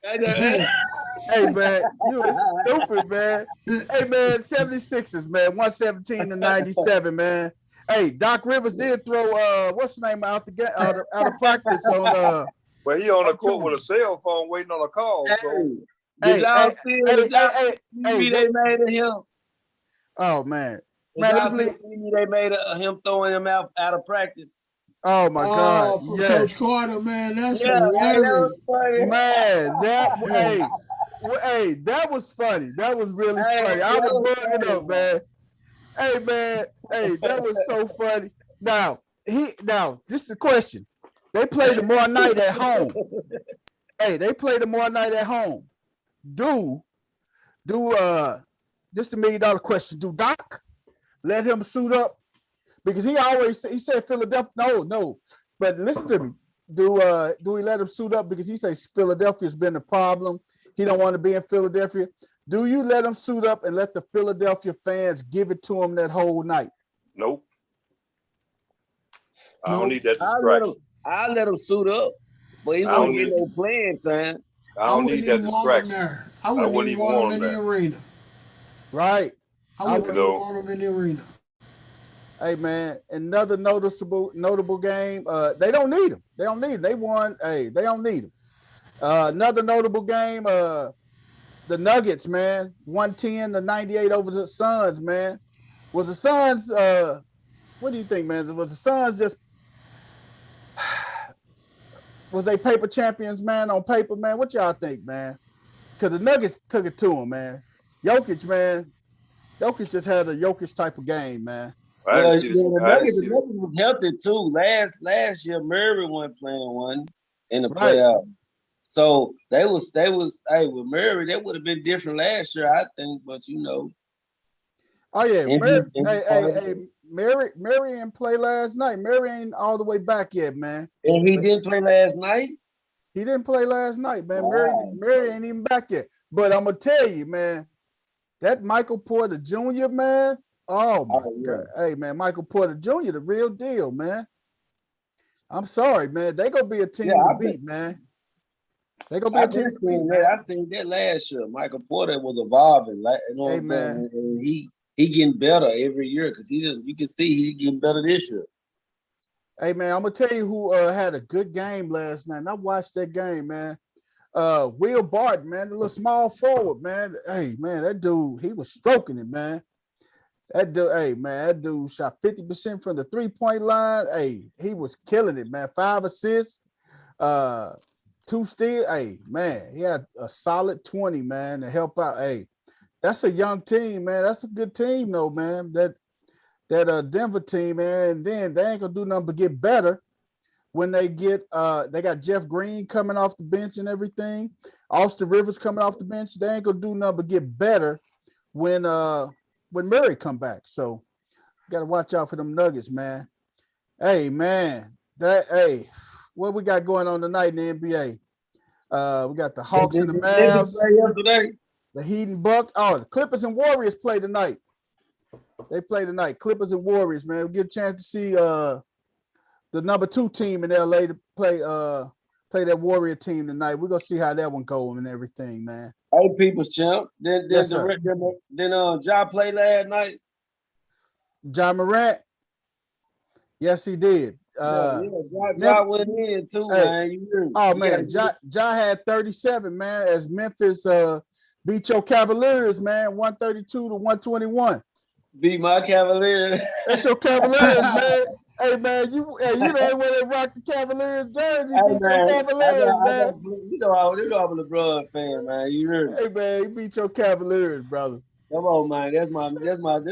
Hey man, you was stupid, man. Hey man, 76ers, man, 117 to 97, man. Hey, Doc Rivers did throw what's the name out of practice on But he on the court with a cell phone waiting on a call. So Did y'all see the hey, they made of him? oh man. Did Man, y'all see the they made of him throwing him out of practice? oh my God. From Yeah. Coach Carter, man. That's Yeah, that hilarious. was funny. Man, that was funny. That was really funny. I was bugging up, man. Hey, man. Hey, that was so funny. Now, this is the question. They play tomorrow night at home. Hey, they play tomorrow night at home. This is $1 million question. Do Doc let him suit up? Because he said Philadelphia. No. But listen to me. Do we let him suit up because he says Philadelphia's been a problem? He don't want to be in Philadelphia. Do you let him suit up and let the Philadelphia fans give it to him that whole night? nope. I don't need that distraction. I'll let him suit up, but he won't get no playing time. I don't need that distraction. I wouldn't even want him in the arena. Right. I wouldn't even want him in the arena. Hey man, another notable game. They don't need him. They don't need him. They won. Hey, they don't need him. Another notable game. The Nuggets, man, 110 to 98 over the Suns, man. Was the Suns? What do you think, man? Was the Suns just? Was they paper champions, man? On paper, man. What y'all think, man? Because the Nuggets took it to him, man. Jokic, man. Jokic just had a Jokic type of game, man. The Nuggets was healthy too. Last year, Murray wasn't playing one in the playoffs. So they was hey, with Murray, that would have been different last year, I think, but you know. Oh yeah, Murray didn't play last night. Murray ain't all the way back yet, man. And he didn't play last night? He didn't play last night, man. Wow. Murray ain't even back yet. But I'm gonna tell you, man, that Michael Porter Jr., man. Oh my God. Hey man, Michael Porter Jr., the real deal, man. I'm sorry, man. They gonna be a team to beat, man. They gonna be a team to beat, man. I seen that last year. Michael Porter was evolving, like you know what I'm saying? And he getting better every year because you can see he getting better this year. Hey man, I'm gonna tell you who had a good game last night. And I watched that game, man. Will Barton, man, the little small forward, man. Hey man, that dude, he was stroking it, man. That dude shot 50% from the 3-point line. Hey, he was killing it, man. 5 assists, 2 steals. Hey, man, he had a solid 20, man, to help out. Hey, that's a young team, man. That's a good team, though, man. That Denver team, man. And then they ain't gonna do nothing but get better when they get. They got Jeff Green coming off the bench and everything. Austin Rivers coming off the bench. They ain't gonna do nothing but get better when Murray come back. So got to watch out for them Nuggets, man. Hey, man, what we got going on tonight in the NBA? We got the Hawks and the Mavs. The Heat and Bucks. Oh, the Clippers and Warriors play tonight. They play tonight. Clippers and Warriors, man. We get a chance to see the number 2 team in LA to play that Warrior team tonight. We're gonna see how that one goes and everything, man. Hey, people's champ. Then Ja played last night. Ja Morant. Yes, he did. Ja went in too, man. Man. Ja had 37, man, as Memphis beat your Cavaliers, man, 132 to 121. Beat my Cavaliers. That's your Cavaliers, man. Hey, man, you the only one that rocked the Cavaliers jersey. Hey, beat your Cavaliers, man. You know I'm a LeBron fan, man. You heard me. Hey, man, you beat your Cavaliers, brother. Come on, man. That's my Memphis right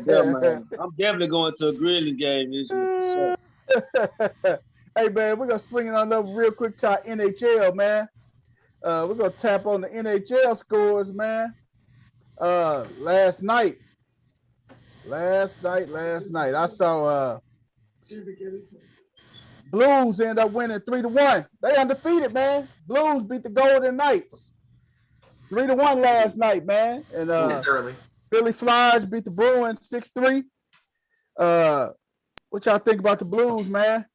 there, man. I'm definitely going to a Grizzlies game this year. Sure. Hey, man, we're gonna swing it on over real quick to our NHL, man. We're gonna tap on the NHL scores, man. Last night. I saw Blues end up winning 3-1. They undefeated, man. Blues beat the Golden Knights 3-1 last night, man. And Philly Flyers beat the Bruins 6-3. What y'all think about the Blues, man?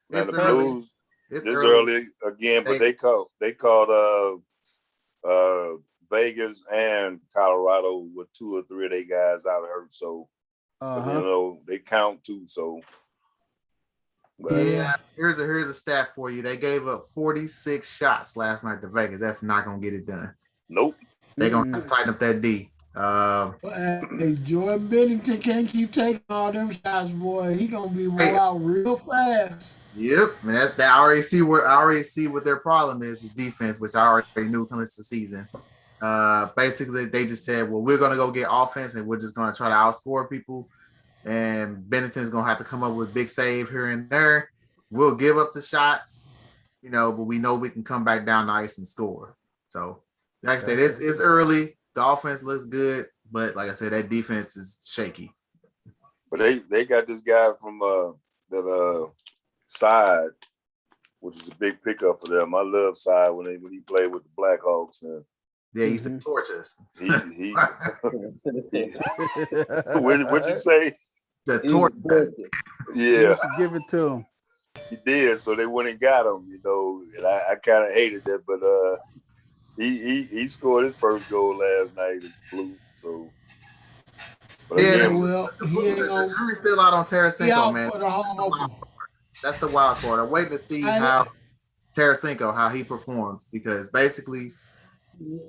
Man, the Blues it's early again, but they called Vegas and Colorado with 2 or 3 of their guys out hurt, so they count too. So, yeah, here's a stat for you. They gave up 46 shots last night to Vegas. That's not gonna get it done. Nope. They're gonna have to tighten up that D. Hey, Jordan Bennington can't keep taking all them shots, boy. He gonna be out real fast. Yep, and I already see what their problem is defense, which I already knew coming into the season. Basically, they just said, well, we're going to go get offense and we're just going to try to outscore people. And Bennington's going to have to come up with big save here and there. We'll give up the shots, but we know we can come back down the ice and score. So, like I said, it's early. The offense looks good, but like I said, that defense is shaky. But they got this guy from that Side, which is a big pickup for them. I love Side when he played with the Blackhawks. And yeah, he used to torch us. What'd you say? The torch. Yeah. Give it to him. He did, so they went and got him, and I kind of hated that, but he scored his first goal last night against Blue, so. He ain't the jury's still out on Tarasenko, man. That's the wild card. I'm waiting to see how Tarasenko, how he performs, because basically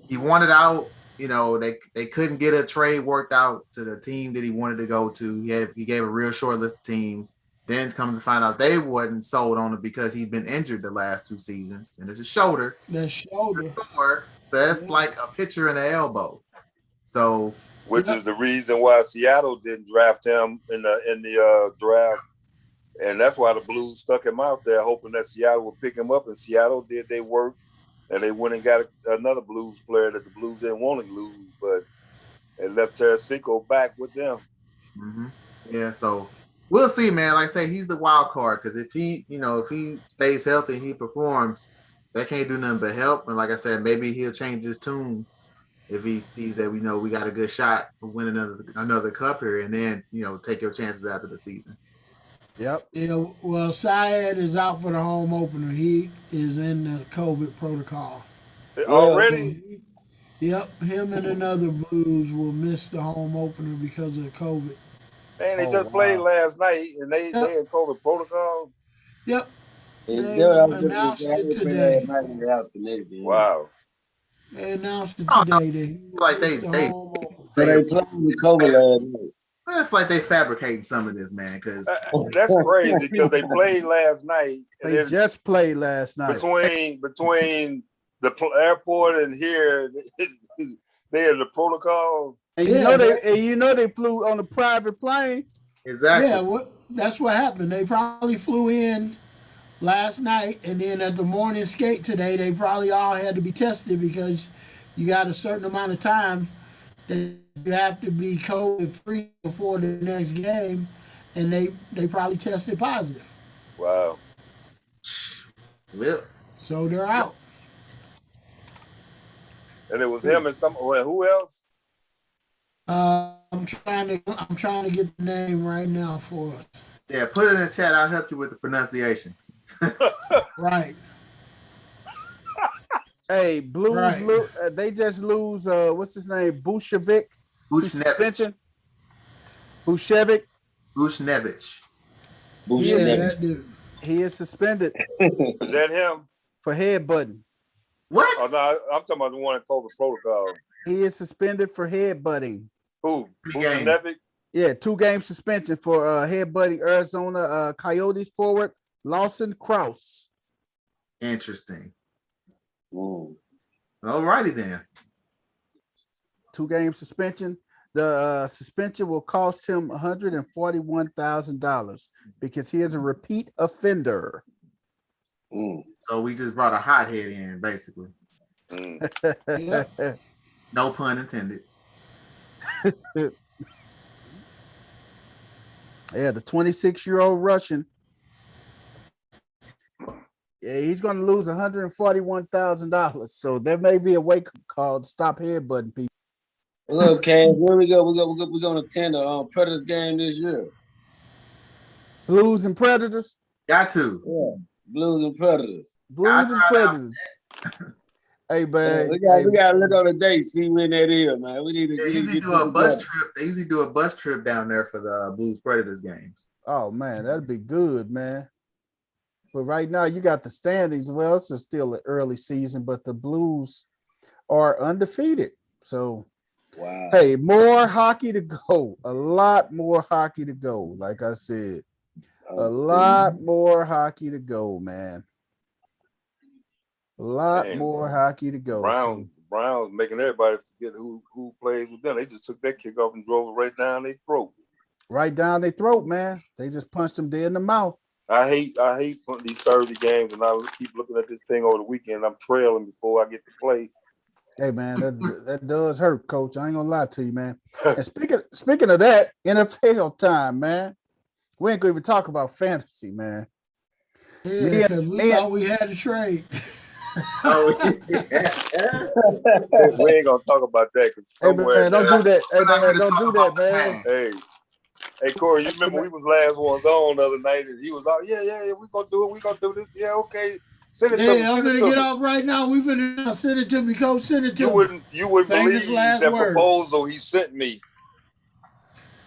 he wanted out. They couldn't get a trade worked out to the team that he wanted to go to. He gave a real short list of teams. Then comes to find out they wasn't sold on him because he's been injured the last 2 seasons, and it's a shoulder. So that's like a pitcher in the elbow. So, which is the reason why Seattle didn't draft him in the draft. And that's why the Blues stuck him out there, hoping that Seattle would pick him up. And Seattle did their work, and they went and got another Blues player that the Blues didn't want to lose, but they left Tarasenko back with them. Mm-hmm. Yeah, so we'll see, man. Like I say, he's the wild card, because if he stays healthy and he performs, that can't do nothing but help. And like I said, maybe he'll change his tune if he sees that we got a good shot for winning another cup here, and then take your chances after the season. Yep. Yeah, well, Syed is out for the home opener. He is in the COVID protocol. Already? Yep. Him and another Blues will miss the home opener because of COVID. Man, they just played last night, and they had COVID protocol? Yep. They announced it today. Wow. They announced it today. So they playing with COVID last night. It's like they fabricating some of this, man, because that's crazy, because they played last night. They just played last night. Between the airport and here, they had the protocol. And they flew on a private plane. Exactly. Yeah, that's what happened. They probably flew in last night, and then at the morning skate today, they probably all had to be tested, because you got a certain amount of time that you have to be COVID free before the next game, and they probably tested positive. Wow. Yep. So they're out. And it was him and who else? I'm trying to get the name right now for us. Yeah, put it in the chat. I'll help you with the pronunciation. Right. Hey, Blues, Right. they just lose, what's his name? Bushevich. Bushnevich. Bushevich. Bushnevich. Yeah, that dude. He is suspended Is that him? for headbutting. What? Oh, no, I'm talking about the one that called the protocol. He is suspended for headbutting. Who? Bushnevich? Yeah, 2-game suspension for headbutting Arizona Coyotes forward Lawson Krause. Interesting. Ooh. All righty then. 2-game suspension. The suspension will cost him $141,000 because he is a repeat offender. So we just brought a hothead in, basically. Yep. No pun intended. Yeah, the 26-year-old Russian. Yeah, he's going to lose $141,000. So there may be a wake-up call to stop headbutting people. Look, Cam, here we go. We're going to attend a Predators game this year. Blues and Predators? Got to. Yeah, Blues and Predators. Blues and Predators. Hey, man. We got to look on the date, see when that is, man. We need to. They usually do a bus trip. They usually do a bus trip down there for the Blues Predators games. Oh, man, that'd be good, man. But right now, you got the standings. Well, it's still an early season, but the Blues are undefeated. So, wow. Hey, more hockey to go. A lot more hockey to go. Like I said, a lot more hockey to go, man. A lot more hockey to go. Browns making everybody forget who plays with them. They just took that kick off and drove it right down their throat. Right down their throat, man. They just punched them dead in the mouth. I hate putting these Thursday games, and I keep looking at this thing over the weekend. I'm trailing before I get to play. Hey, man, that does hurt, Coach. I ain't gonna lie to you, man. And speaking of that, NFL time, man. We ain't gonna even talk about fantasy, man. Yeah, because we thought we had a trade. Oh, we ain't gonna talk about that because somewhere. Hey, man, don't do that. Hey, man, don't do that, man. Hey, Corey, you remember we was last ones on the other night, and he was like, yeah, we gonna do it. We gonna do this. Yeah, okay. Send it to me. I'm gonna get off right now. We finna send it to me, Coach. Send it to me. You wouldn't believe that proposal he sent me.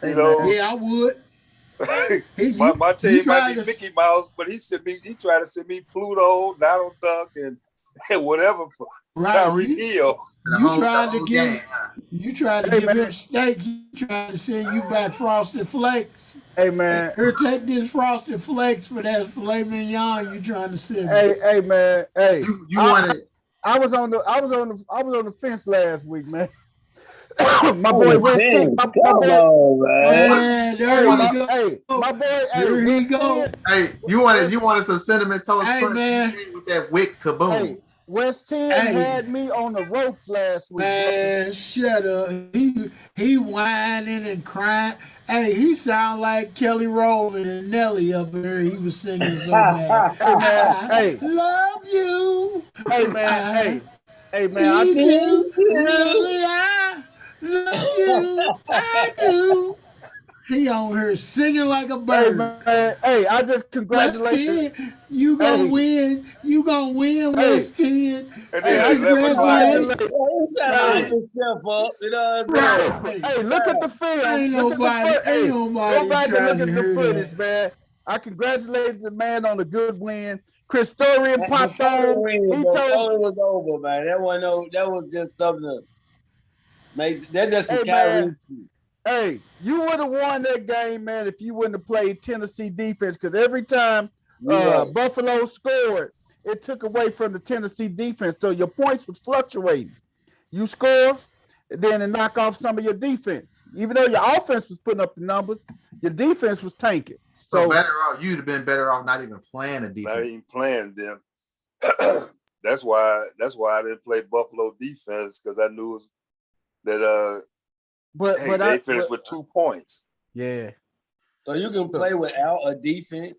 You know? Yeah, I would. My team might be Mickey Mouse, but he tried to send me Pluto, Donald Duck, and whatever for Tyreek Hill. You tried to give him steak. He tried to send you back Frosted Flakes. Hey, man. Here, take this Frosted Flakes for that filet mignon you trying to send me. Hey, man. Hey, you wanted. I was on the fence last week, man. My boy West Team. My boy. Here we go. Hey, you wanted some cinnamon toast crunch with that wick kaboom. Hey, West 10 had me on the ropes last week. Man, shut up. He whining and crying. Hey, he sound like Kelly Rowland and Nelly up there. He was singing so bad. Hey, man. Hey. Love you. Hey, man. Hey, man. I do. Really, I love you. I do. He on her singing like a bird. Hey, I just congratulate you. You gonna win. You gonna win, West 10. Hey, congratulate. Hey, look at the film. Ain't nobody look at the footage, man. I congratulated the man on a good win. Christorian popped on. He told it was over, man. That was just something to make. That just a Kyrie. Hey, you would have won that game, man, if you wouldn't have played Tennessee defense. Because every time Buffalo scored, it took away from the Tennessee defense. So your points was fluctuating. You score, then it knock off some of your defense. Even though your offense was putting up the numbers, your defense was tanking. So better off, you'd have been better off not even playing a defense. Not even playing them. That's why I didn't play Buffalo defense, because I knew that But they finished with 2 points. Yeah. So you can play without a defense.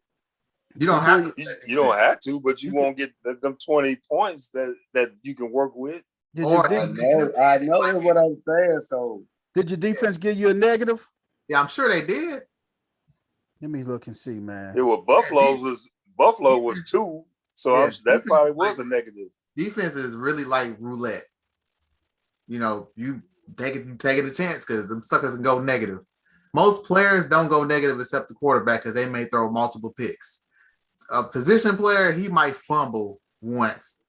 You don't have to. You don't have to, but you won't get them 20 points that you can work with. I know what I'm saying. So did your defense give you a negative? Yeah, I'm sure they did. Let me look and see, man. It was Buffalo was 2, so that probably was a negative. Defense is really like roulette. You know, you taking a chance because them suckers can go negative. Most players don't go negative except the quarterback because they may throw multiple picks. A position player, he might fumble once.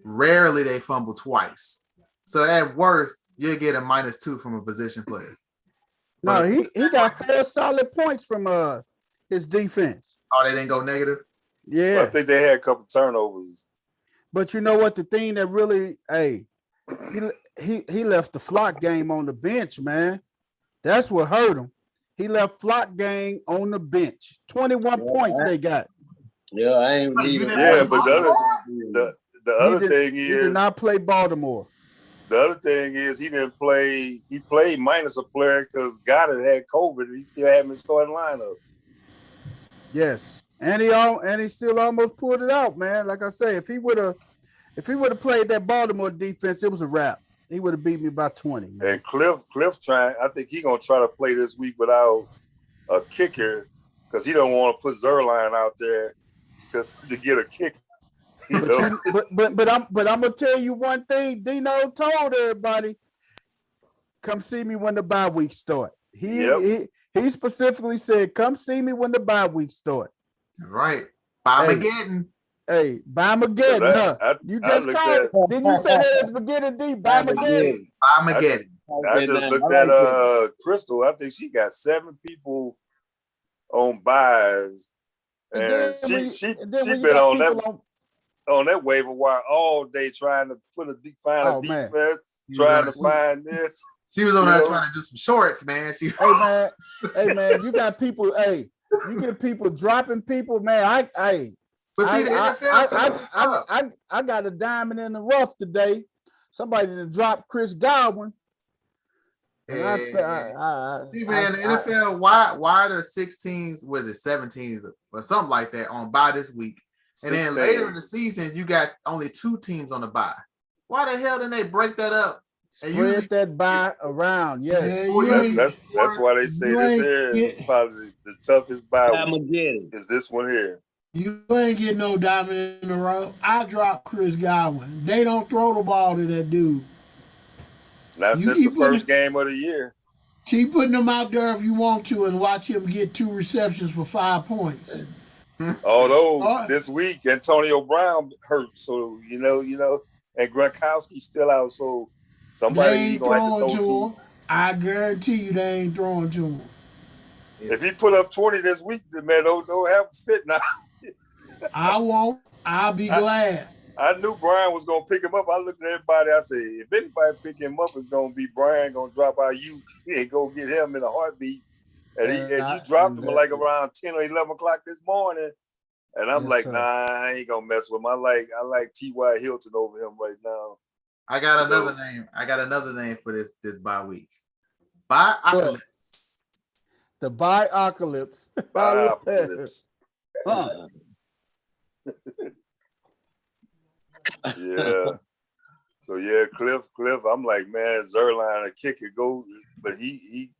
Rarely they fumble twice. So at worst, you'll get a -2 from a position player. No, he got 4 solid points from his defense. Oh, they didn't go negative? Yeah. Well, I think they had a couple turnovers. But you know what? The thing that really, he left the Flock game on the bench, man. That's what hurt him. He left Flock game on the bench. 21 points they got. Yeah, I ain't need it. Yeah, but the other thing is he did not play Baltimore. The other thing is he didn't play. He played minus a player because Goddard had COVID. And he still had him in starting lineup. Yes, and he still almost pulled it out, man. Like I say, if he would have played that Baltimore defense, it was a wrap. He would have beat me by 20. Man. And Cliff trying. I think he's gonna try to play this week without a kicker because he don't want to put Zerline out there to get a kicker. You know? But I'm gonna tell you one thing. Dino told everybody, "Come see me when the bye week start." He specifically said, "Come see me when the bye week start." That's right. Bamageddon. Hey, Bamageddon, huh? You just called it. Didn't you say that at the beginning, D? Bamageddon. Bamageddon. I just looked at Crystal. I think she got 7 people on buys, and she been on that waiver wire all day trying to find a defense, trying to find this. She was on there trying to do some shorts, man. Hey man, you got people. Hey, you get people dropping people, man. But see, the NFL. I got a diamond in the rough today. Somebody that dropped Chris Godwin. See, man, the NFL. Why are there 16s? Was it 17s or something like that on bye this week? 16. And then later in the season, you got only 2 teams on the bye. Why the hell didn't they break that up? Spread that bye around, yes. That's why they say this here is probably the toughest bye is this one here. You ain't getting no diamond in the rough. I dropped Chris Godwin. They don't throw the ball to that dude. Not since the first game of the year. Keep putting him out there if you want to and watch him get 2 receptions for 5 points. Although this week Antonio Brown hurt, so you know, and Gronkowski's still out, so somebody ain't gonna have to throw to him. I guarantee you they ain't throwing to him. If he put up 20 this week, the man don't have a fit now. I won't. I'll be glad. I knew Brian was gonna pick him up. I looked at everybody. I said, if anybody pick him up, it's gonna be Brian. Gonna drop out you and go get him in a heartbeat. And you dropped him like around 10 or 11 o'clock this morning. And I'm nah, I ain't gonna mess with him. I like T.Y. Hilton over him right now. I got another name. I got another name for this bye week. Biocalypse. The Biocalypse. Biocalypse. Yeah. So yeah, Cliff. I'm like, man, Zerline a kicker go, but he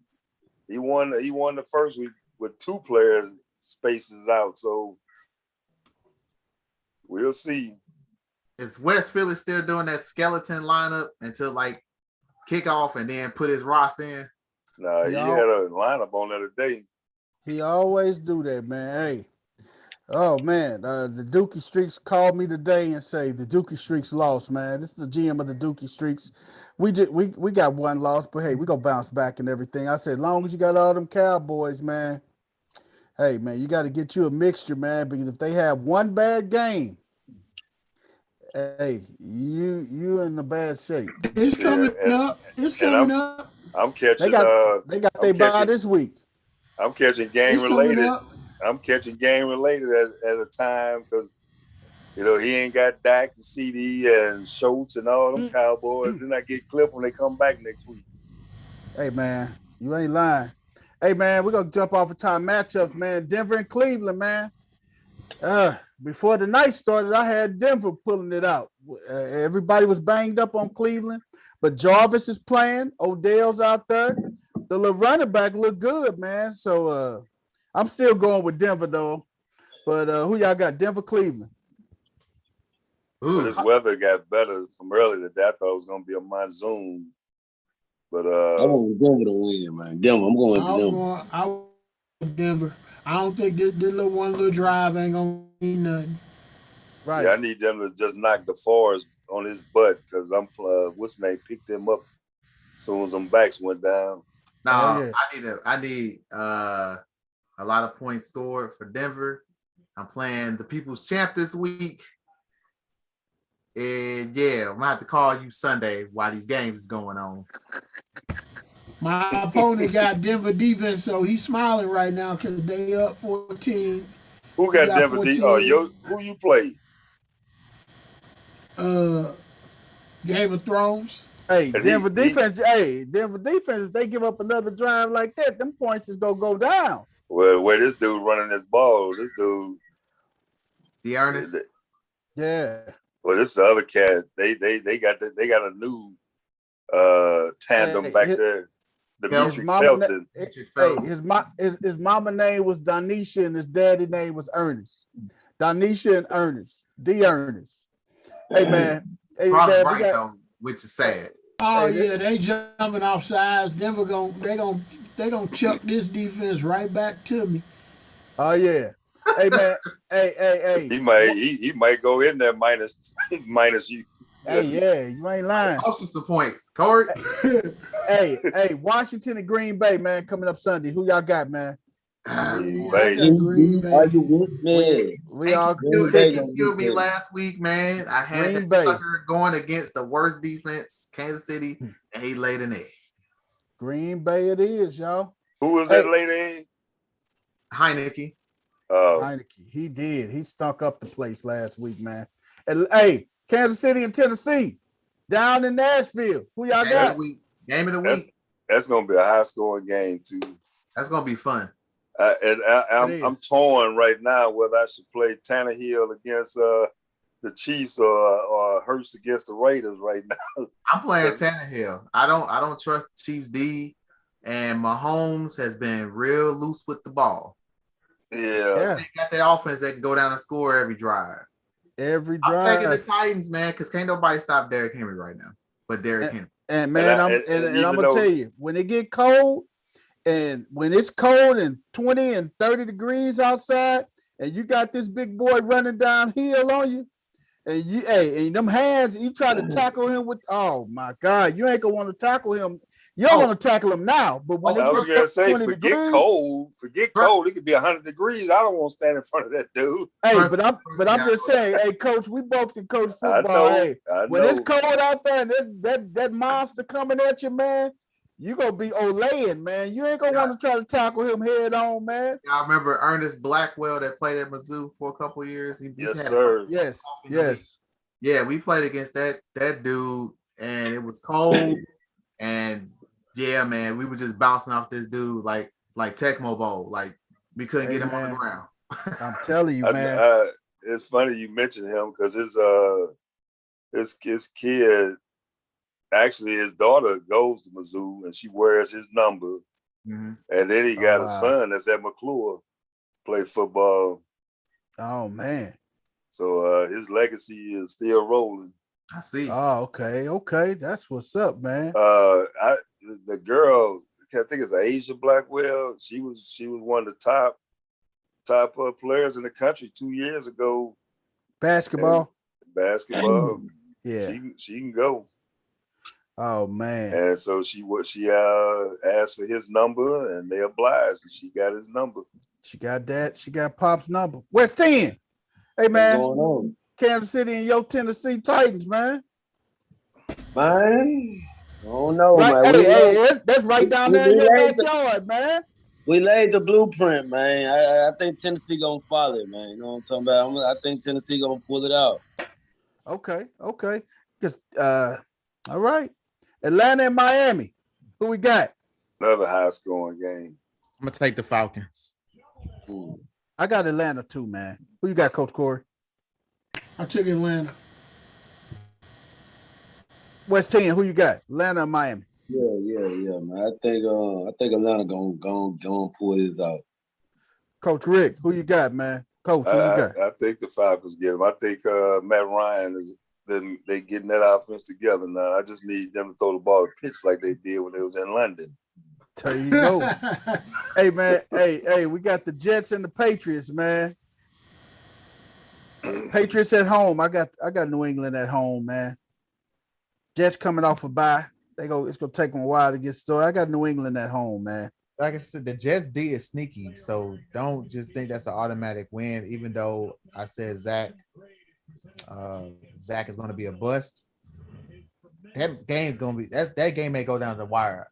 won the first week with 2 players spaces out. So we'll see. Is West Philly still doing that skeleton lineup until like kickoff and then put his roster in? Nah, he had a lineup on there today. He always do that, man. Hey. Oh man, the Dookie Streaks called me today and say the Dookie Streaks lost, man. This is the GM of the Dookie Streaks. We got 1 loss, but hey, we gonna bounce back and everything. I said, as long as you got all them Cowboys, man. Hey man, you got to get you a mixture, man, because if they have 1 bad game, hey, you in the bad shape. It's coming up. It's coming up. I'm catching. They got their bye this week. I'm catching game related. I'm catching game related at a time because, he ain't got Dak and CD and Schultz and all them Cowboys. Then I get Cliff when they come back next week. Hey, man, you ain't lying. Hey, man, we're going to jump off of time matchups, man. Denver and Cleveland, man. Before the night started, I had Denver pulling it out. Everybody was banged up on Cleveland, but Jarvis is playing. Odell's out there. The little running back look good, man. So I'm still going with Denver, though. But who y'all got? Denver, Cleveland. But this weather got better from earlier today. I thought it was going to be a monsoon. But I want Denver to win, man. Denver, I'm going to Denver. I want Denver. I don't think this little drive ain't gonna mean nothing. Right. Yeah, I need them to just knock the Forest on his butt because I'm what's his name picked him up as soon as them backs went down. No, I need a lot of points scored for Denver. I'm playing the People's Champ this week. And yeah, I'm gonna have to call you Sunday while these games is going on. My opponent got Denver defense, so he's smiling right now because they up 14. Who got Denver defense? Who you play? Game of Thrones. Hey, Denver defense. If they give up another drive like that, them points is gonna go down. Well, where this dude running this ball, this dude, the Ernest. Yeah. Well, this is the other cat. They got a new tandem back there. Dimitri Felton. His mama name was Donisha and his daddy name was Ernest. Donisha and Ernest. The Ernest. Hey man. Probably right though, which is sad. Oh yeah, they jumping off sides. Denver they gonna chuck this defense right back to me. Oh yeah. Hey man. Hey. He might go in there minus you. Hey, yeah, you ain't lying. Also some points, Corey. hey, Washington and Green Bay, man, coming up Sunday. Who y'all got, man? Green Bay. Are you with me? We all killed me last week, man. I had that sucker going against the worst defense, Kansas City, and he laid an egg. Green Bay it is, y'all. Who was that laid egg? Heineke. Heineke. He did. He stunk up the place last week, man. And hey, Kansas City and Tennessee down in Nashville. Who y'all got? Game of the week. That's gonna be a high scoring game too. That's gonna be fun. I'm torn right now whether I should play Tannehill against the Chiefs or Hurts against the Raiders right now. I'm playing Tannehill. I don't trust the Chiefs D, and Mahomes has been real loose with the ball. Yeah. They got that offense that can go down and score every drive. I'm taking the Titans, man, because can't nobody stop Derrick Henry right now. But Derrick Henry. And man, I'm gonna tell you, when it get cold, and when it's cold and 20 and 30 degrees outside, and you got this big boy running downhill on you, and and them hands, you try to tackle him with, oh my God, you ain't gonna want to tackle him. You don't want to tackle him now, but when I was gonna say, forget degrees, cold. It could be 100 degrees. I don't want to stand in front of that dude. Hey, but I'm just saying, hey, coach, we both can coach football. I know. When it's cold out there and that monster coming at you, man, you gonna be olaying, man. You ain't gonna want to try to tackle him head on, man. I remember Ernest Blackwell that played at Mizzou for a couple of years. Yes, sir. Yes. Yeah, we played against that dude, and it was cold, and yeah, man, we were just bouncing off this dude like Tecmo Bowl. Like we couldn't get him on the ground. I'm telling you, man. It's funny you mentioned him because his kid, actually his daughter goes to Mizzou and she wears his number. Mm-hmm. And then he got a son that's at McClure, play football. Oh man. So his legacy is still rolling. I see. Oh, okay. That's what's up, man. The girl, I think it's Asia Blackwell. She was one of the top players in the country 2 years ago. Basketball. Yeah. She can go. Oh man. And so she asked for his number and they obliged, and she got his number. She got that. She got Pop's number. West 10. Hey man. What's going on? Kansas City and your Tennessee Titans, man. Man, I don't know, man. Hey, that's right down there in your backyard, man. We laid the blueprint, man. I think Tennessee gonna follow it, man. You know what I'm talking about? I think Tennessee gonna pull it out. Okay. Because all right. Atlanta and Miami. Who we got? Another high scoring game. I'm gonna take the Falcons. I got Atlanta too, man. Who you got, Coach Corey? I took Atlanta. West 10, who you got? Atlanta or Miami? Yeah, man. I think Atlanta gonna pull this out. Coach Rick, who you got, man? Coach, who you got? I think the Falcons get him. I think Matt Ryan they getting that offense together now. I just need them to throw the ball to pitch like they did when they was in London. There you go. Hey, man. Hey, we got the Jets and the Patriots, man. Patriots at home. I got New England at home, man. Jets coming off a bye. It's gonna take them a while to get started. I got New England at home, man. Like I said, the Jets D is sneaky, so don't just think that's an automatic win. Even though I said Zach is gonna be a bust. That game gonna be that game may go down the wire.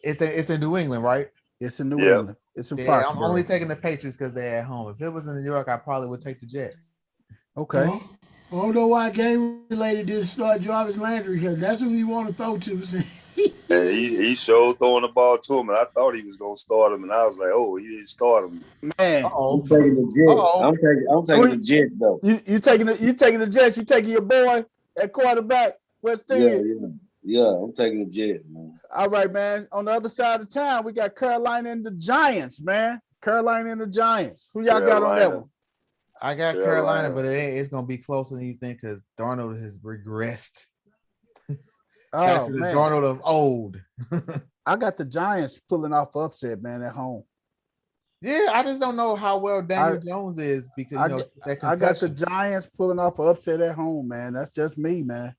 It's in New England, right? It's in New England. It's in Foxborough. I'm only taking the Patriots because they're at home. If it was in New York, I probably would take the Jets. Okay. I don't know why game related didn't start Jarvis Landry, because that's who he want to throw to. And he showed throwing the ball to him, and I thought he was gonna start him, and I was like, oh, he didn't start him. Man, I'm taking the Jets. I'm taking the Jets though. You taking the Jets? You taking your boy at quarterback? West End? Yeah, I'm taking the Jets, man. All right, man. On the other side of town, we got Carolina and the Giants, man. Carolina and the Giants. Who y'all got on that one? I got Carolina, but it's going to be closer than you think because Darnold has regressed. Oh, man. Darnold of old. I got the Giants pulling off upset, man, at home. Yeah, I just don't know how well Daniel Jones is because, I got the Giants pulling off an upset at home, man. That's just me, man.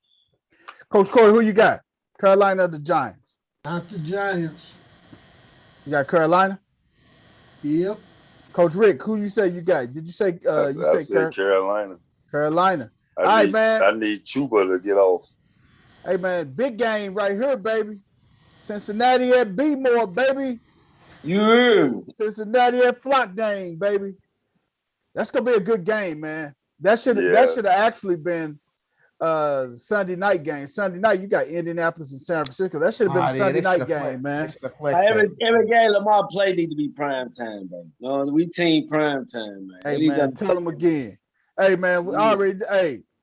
Coach Corey, who you got? Carolina or the Giants? Not the Giants. You got Carolina? Yep. Coach Rick, who you say you got? Did you say I said Carolina. Carolina. All right, man. I need Chuba to get off. Hey, man, big game right here, baby. Cincinnati at B-More, baby. Cincinnati at Flock game, baby. That's gonna be a good game, man. That should have actually been Sunday night game. Sunday night, you got Indianapolis and San Francisco. That should have been a Sunday night game, man. Every game Lamar play need to be prime time, baby. We team prime time, man. Hey, man, tell them again. Hey, man, I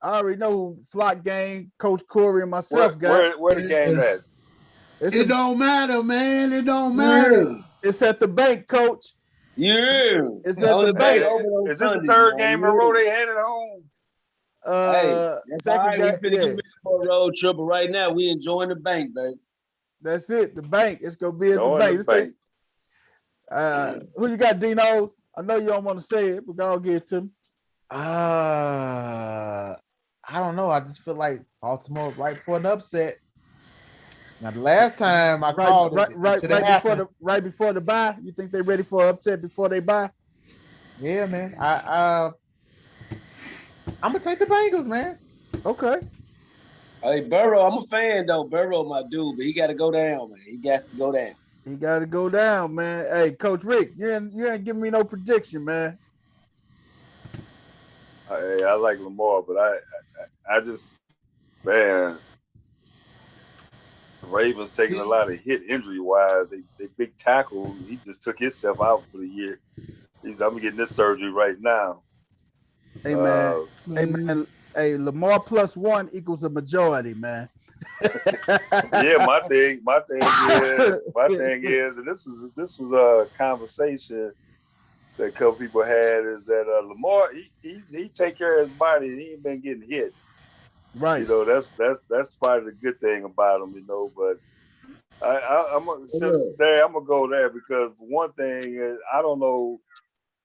already know who Flock game, Coach Corey and myself got. Where the game at? It don't matter, man. It don't matter. It's at the bank, Coach. Yeah. It's at the bank. Is this the third game in a row they had at home? That's all right. We finna get for a road trip, but right now we enjoying the bank, baby. That's it. The bank. It's gonna be at the bank. Who you got, Dino? I know you don't want to say it, but go get it to me. I don't know. I just feel like Baltimore right for an upset. Now the last time I called right before the bye. You think they're ready for an upset before they bye? Yeah, man. I'm gonna take the Bengals, man. Okay. Hey, Burrow, I'm a fan though. Burrow, my dude, but he got to go down, man. He got to go down. He got to go down, man. Hey, Coach Rick, you ain't giving me no prediction, man. I like Lamar, but I just, man, the Ravens taking a lot of hit injury wise. They big tackle. He just took himself out for the year. I'm getting this surgery right now. Hey, man. Hey, Lamar +1 equals a majority, man. Yeah, my thing is, and this was a conversation that a couple people had, is that Lamar he take care of his body and he ain't been getting hit. Right. You know, that's probably the good thing about him, you know. But I'm gonna go there because one thing I don't know.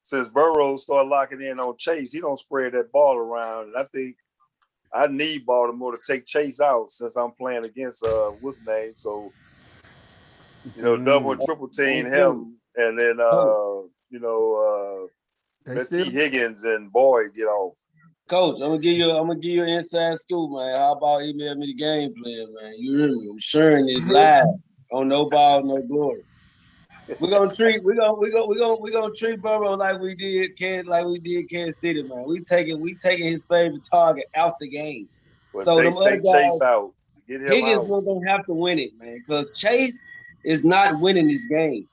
Since Burrow started locking in on Chase, he don't spread that ball around. And I think I need Baltimore to take Chase out since I'm playing against what's his name. So, you know, double and triple team him, and then let T. Higgins and Boyd get off. Coach, I'm gonna give you an inside scoop, man. How about email me the game plan, man? You hear me? I'm sharing it live on No Ball, No Glory. We're gonna treat Burrow like we did Kansas City, man. We taking his favorite target out the game. Well, so take Chase out. Get him Higgins out. was gonna have to win it, man, because Chase is not winning this game.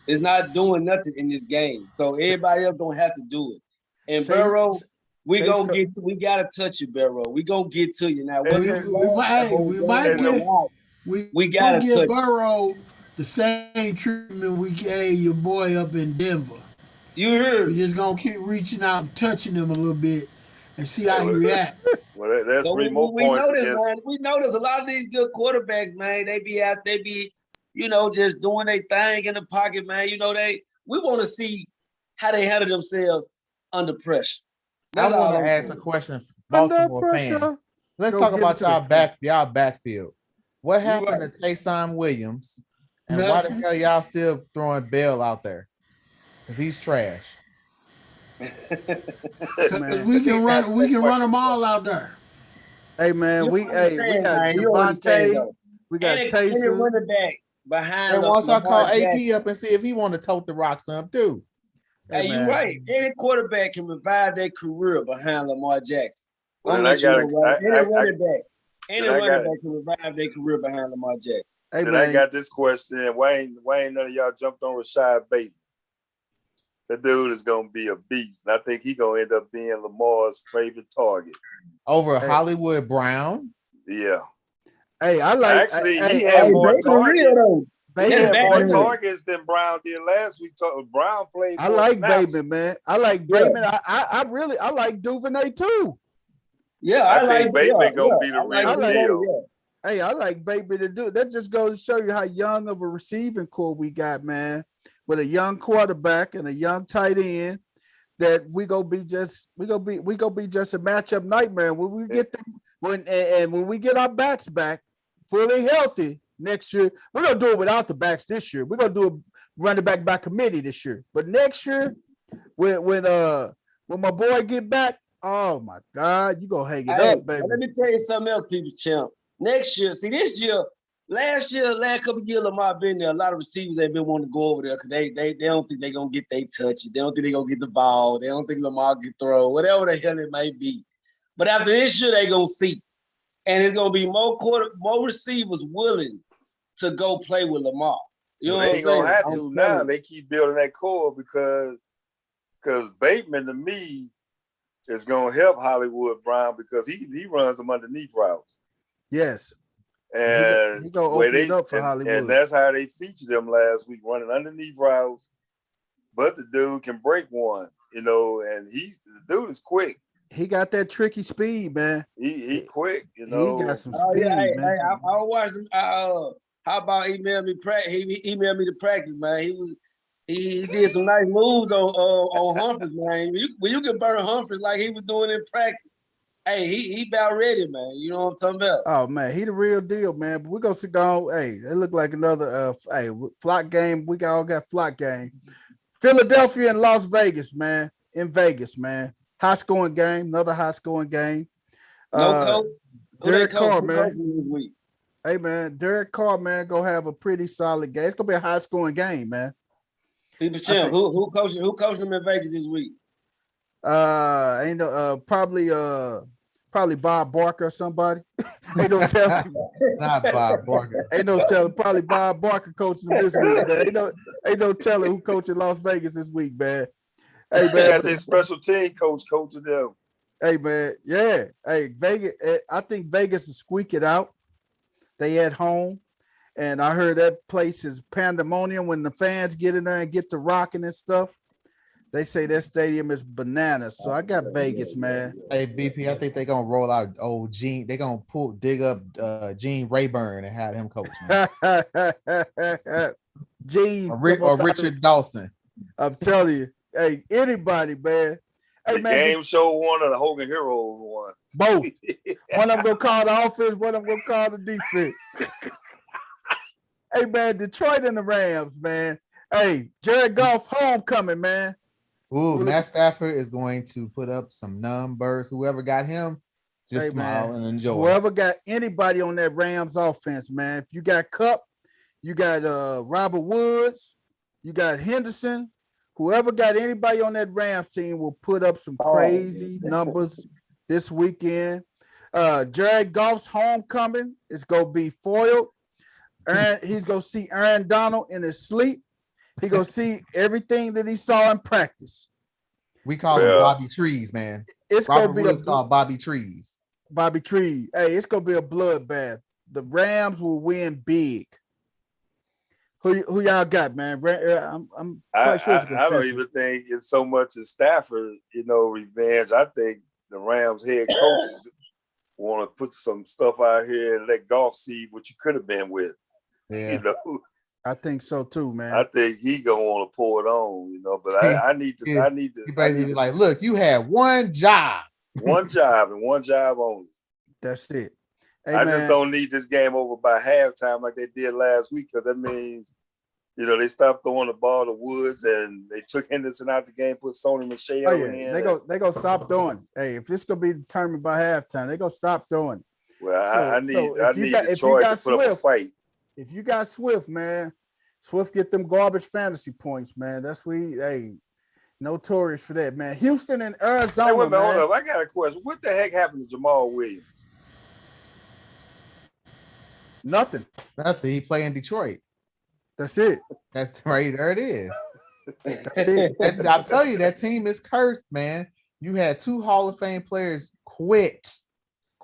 It's not doing nothing in this game. So everybody else don't have to do it. And Burrow, we gotta touch you, Burrow. We gonna get to you now. We gotta give Burrow the same treatment we gave your boy up in Denver. You heard. We just gonna keep reaching out and touching him a little bit and see how he react. Well, that's so 3 more points. We know there's a lot of these good quarterbacks, man. They be just doing their thing in the pocket, man. We want to see how they handle themselves under pressure. I want to ask a question, Baltimore fan. Let's talk about y'all backfield. What happened to Taysom Williams, and why the hell y'all still throwing Bell out there? Because he's trash. we can run them all out there. Hey man, we got Devontae, we got Taysom running back behind. And once I call AP up and see if he want to tote the rock some too. Hey, you're right. Any quarterback can revive their career behind Lamar Jackson. Any running back can revive their career behind Lamar Jackson. Hey, then I got this question. Why ain't none of y'all jumped on Rashad Bateman? The dude is gonna be a beast. And I think he's gonna end up being Lamar's favorite target. Over Hollywood Brown? Yeah. Hey, I like he had more targets. He had more targets than Brown did last week. Brown played. I like Bateman, man. I like Bateman. I like Duvernay too. Yeah, I think Bateman gonna be the real deal. Hey, I like Bateman to do. That just goes to show you how young of a receiving core we got, man. With a young quarterback and a young tight end, that we gonna be just a matchup nightmare when we get them when we get our backs back fully healthy next year. We're gonna do it without the backs this year. We're gonna do a running back by committee this year. But next year, when my boy get back, oh my God, you gonna hang it up, baby. Let me tell you something else, people, champ. Next year, this year. Last couple of years, Lamar been there. A lot of receivers ain't been wanting to go over there because they don't think they're going to get their touch. They don't think they're going to get the ball. They don't think Lamar can throw, whatever the hell it might be. But after this year, they're going to see. And it's going to be more receivers willing to go play with Lamar. You know what I'm saying? They ain't going to have to now. They keep building that core because Bateman, to me, is going to help Hollywood Brown because he runs them underneath routes. Yes. And he gonna open it up for Hollywood. And that's how they featured him last week, running underneath routes. But the dude can break one, and the dude is quick. He got that tricky speed, man. He quick, He got some speed, man. I watched him. How about he emailed me to practice, man. He did some nice moves on Humphries, man. When you can burn Humphries like he was doing in practice. Hey, he about ready, man. You know what I'm talking about? Oh man, he the real deal, man. But we're gonna sit down. Hey, it look like another flock game. We all got flock game. Philadelphia and Las Vegas, man. In Vegas, man. High scoring game, another high scoring game. Derek Carr, man. Hey man, Derek Carr, man, gonna have a pretty solid game. It's gonna be a high scoring game, man. People chill. Who coaching them in Vegas this week? Probably Bob Barker or somebody. Ain't no telling. Not Bob Barker. Ain't no telling. Probably Bob Barker coaching them this week, man. Ain't no telling who coaching Las Vegas this week, man. Hey, man. They got their special team coaching them. Hey, man. Yeah. Hey, Vegas. I think Vegas will squeak it out. They at home. And I heard that place is pandemonium when the fans get in there and get to rocking and stuff. They say that stadium is bananas. So I got Vegas, man. Hey, BP, I think they're going to roll out old Gene. They're going to dig up Gene Rayburn and have him coach. Gene. Or Richard Dawson. I'm telling you. Hey, anybody, man. Hey, the game show one or the Hogan Heroes one. Both. One of them going to call the offense, one of them going to call the defense. Hey, man, Detroit and the Rams, man. Hey, Jared Goff homecoming, man. Ooh, Matt Stafford is going to put up some numbers. Whoever got him, just smile and enjoy. Whoever got anybody on that Rams offense, man. If you got Kupp, you got Robert Woods, you got Henderson. Whoever got anybody on that Rams team will put up some crazy numbers this weekend. Jared Goff's homecoming is going to be foiled He's gonna see Aaron Donald in his sleep. He gonna see everything that he saw in practice. We call him Bobby Trees, man. It's gonna be called Bobby Trees. Bobby Trees. Hey, it's gonna be a bloodbath. The Rams will win big. Who y'all got, man? I'm quite sure it's gonna I don't even think it's so much as Stafford, revenge. I think the Rams head coaches want to put some stuff out here and let Goff see what you could have been with. Yeah. I think so too, man. I think he gonna want to pull it on, but I need to. He basically be like, look, you had one job. One job and one job only. That's it. Hey, I just don't need this game over by halftime like they did last week, because that means, they stopped throwing the ball to Woods and they took Henderson out the game, put Sony Michel in. They go stop throwing. Hey, if it's gonna be determined by halftime, they gonna stop throwing. Well, I need Detroit to put up a fight. If you got Swift, man, Swift get them garbage fantasy points, man. That's notorious for that, man. Houston and Arizona. Hey, wait a minute, hold up. I got a question. What the heck happened to Jamal Williams? Nothing. He play in Detroit. That's it. That's right. There it is. That's it. I'll tell you, that team is cursed, man. You had 2 Hall of Fame players quit.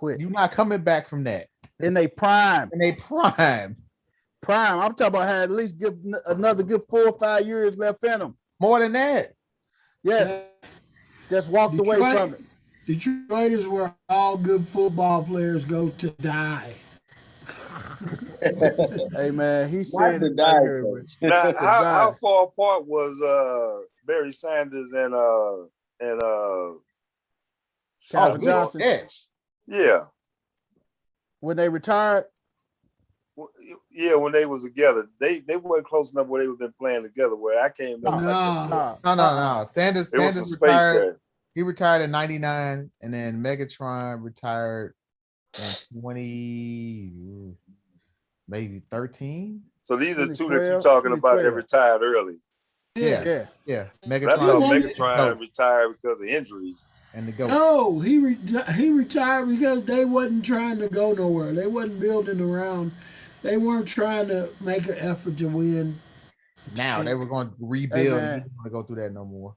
You're not coming back from that. In their prime. Prime. I'm talking about had at least give another good 4 or 5 years left in them. More than that. Yes. Just walked away from it. Detroit is where all good football players go to die. Hey man, he said to die. Now, how far apart was Barry Sanders and Calvin Johnson? Yeah. When they retired? Yeah, when they was together. They weren't close enough where they would been playing together where I came No. Sanders retired. There. He retired in 99, and then Megatron retired in 2013. So these are 2 that you're talking about that retired early. Yeah. Megatron retired because of injuries. And the GOAT. No, he retired because they wasn't trying to go nowhere. They wasn't building around. They weren't trying to make an effort to win. Now they were going to rebuild. They didn't want to go through that no more.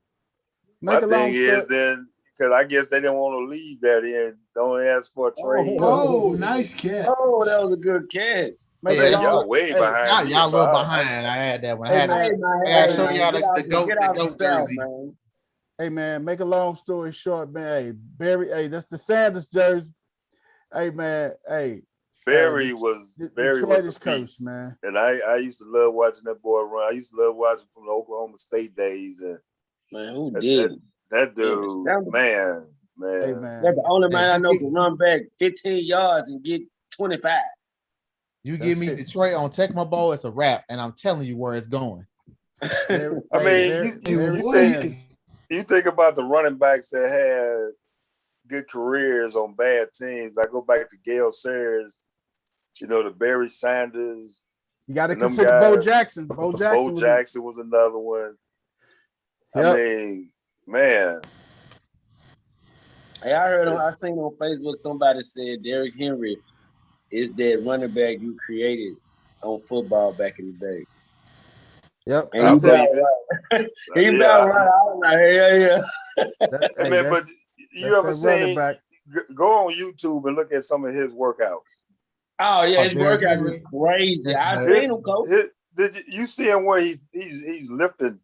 My thing is then, because I guess they didn't want to leave that in. Don't ask for a trade. Oh, nice catch. Oh, that was a good catch. Y'all way behind. Y'all a little behind. I had that one. I gotta show y'all the GOAT jersey. Man. Hey man, make a long story short, man. Hey, Barry, that's the Sanders jersey. Hey man, Barry was a cursed, man. And I used to love watching that boy run. I used to love watching from the Oklahoma State days. And man, who did that dude? Man. Hey, man. That's the only man I know can run back 15 yards and get 25. You give me Detroit on Tecmo Bowl, it's a wrap, and I'm telling you where it's going. You think about the running backs that had good careers on bad teams. I go back to Gale Sayers, the Barry Sanders. You got to consider Bo Jackson. Bo Jackson was another one. Yep. I mean, man. Hey, I seen on Facebook somebody said Derrick Henry is that running back you created on football back in the day. Yep. And he about right. I was like, yeah. Man, but you ever seen? Go on YouTube and look at some of his workouts. Oh yeah, his workout was crazy. I seen him, coach. Did you see him where he's lifting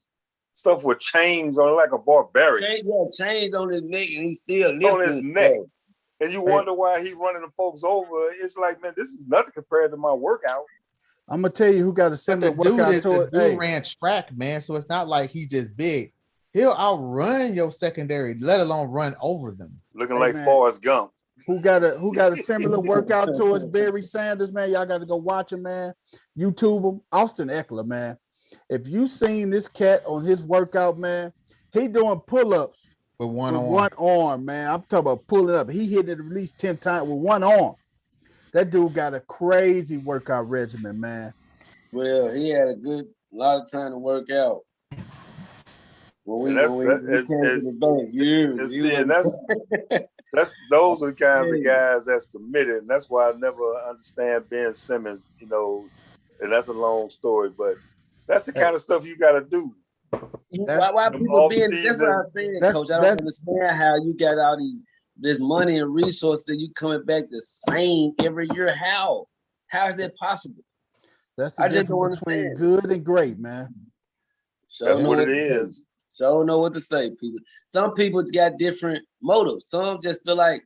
stuff with chains on, like a barbarian? Chains on his neck, and he's still lifting on his neck. And you wonder why he's running the folks over. It's like, man, this is nothing compared to my workout. I'm gonna tell you who got a similar workout to it. Dude ran track, man. So it's not like he's just big. He'll outrun your secondary, let alone run over them. Looking like Forrest Gump. Who got a similar workout to us? Barry Sanders, man. Y'all got to go watch him, man. YouTube him. Austin Eckler, man. If you seen this cat on his workout, man, he doing pull-ups with one arm, man. I'm talking about pulling up. He hit it at least 10 times with one arm. That dude got a crazy workout regimen, man. Well, he had a lot of time to work out. Those are the kinds of guys that's committed, and that's why I never understand Ben Simmons. and that's a long story, but that's the kind of stuff you got to do. Why people being? That's what I'm saying, Coach. I don't understand how you got all this money and resources that you coming back the same every year. How is that possible? That's the difference between good and great, man. That's what it is. So know what to say, people. Some people got different motives. Some just feel like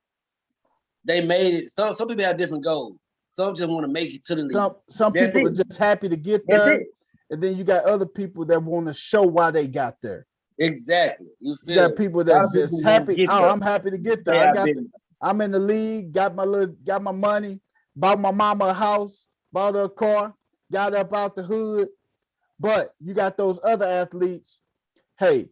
they made it. Some people have different goals. Some just want to make it to the league. Some people are just happy to get there. And then you got other people that want to show why they got there. Exactly. You got people that's just happy. Oh, I'm happy to get there. I'm in the league, got my money, bought my mama a house, bought her a car, got up out the hood. But you got those other athletes. Hey,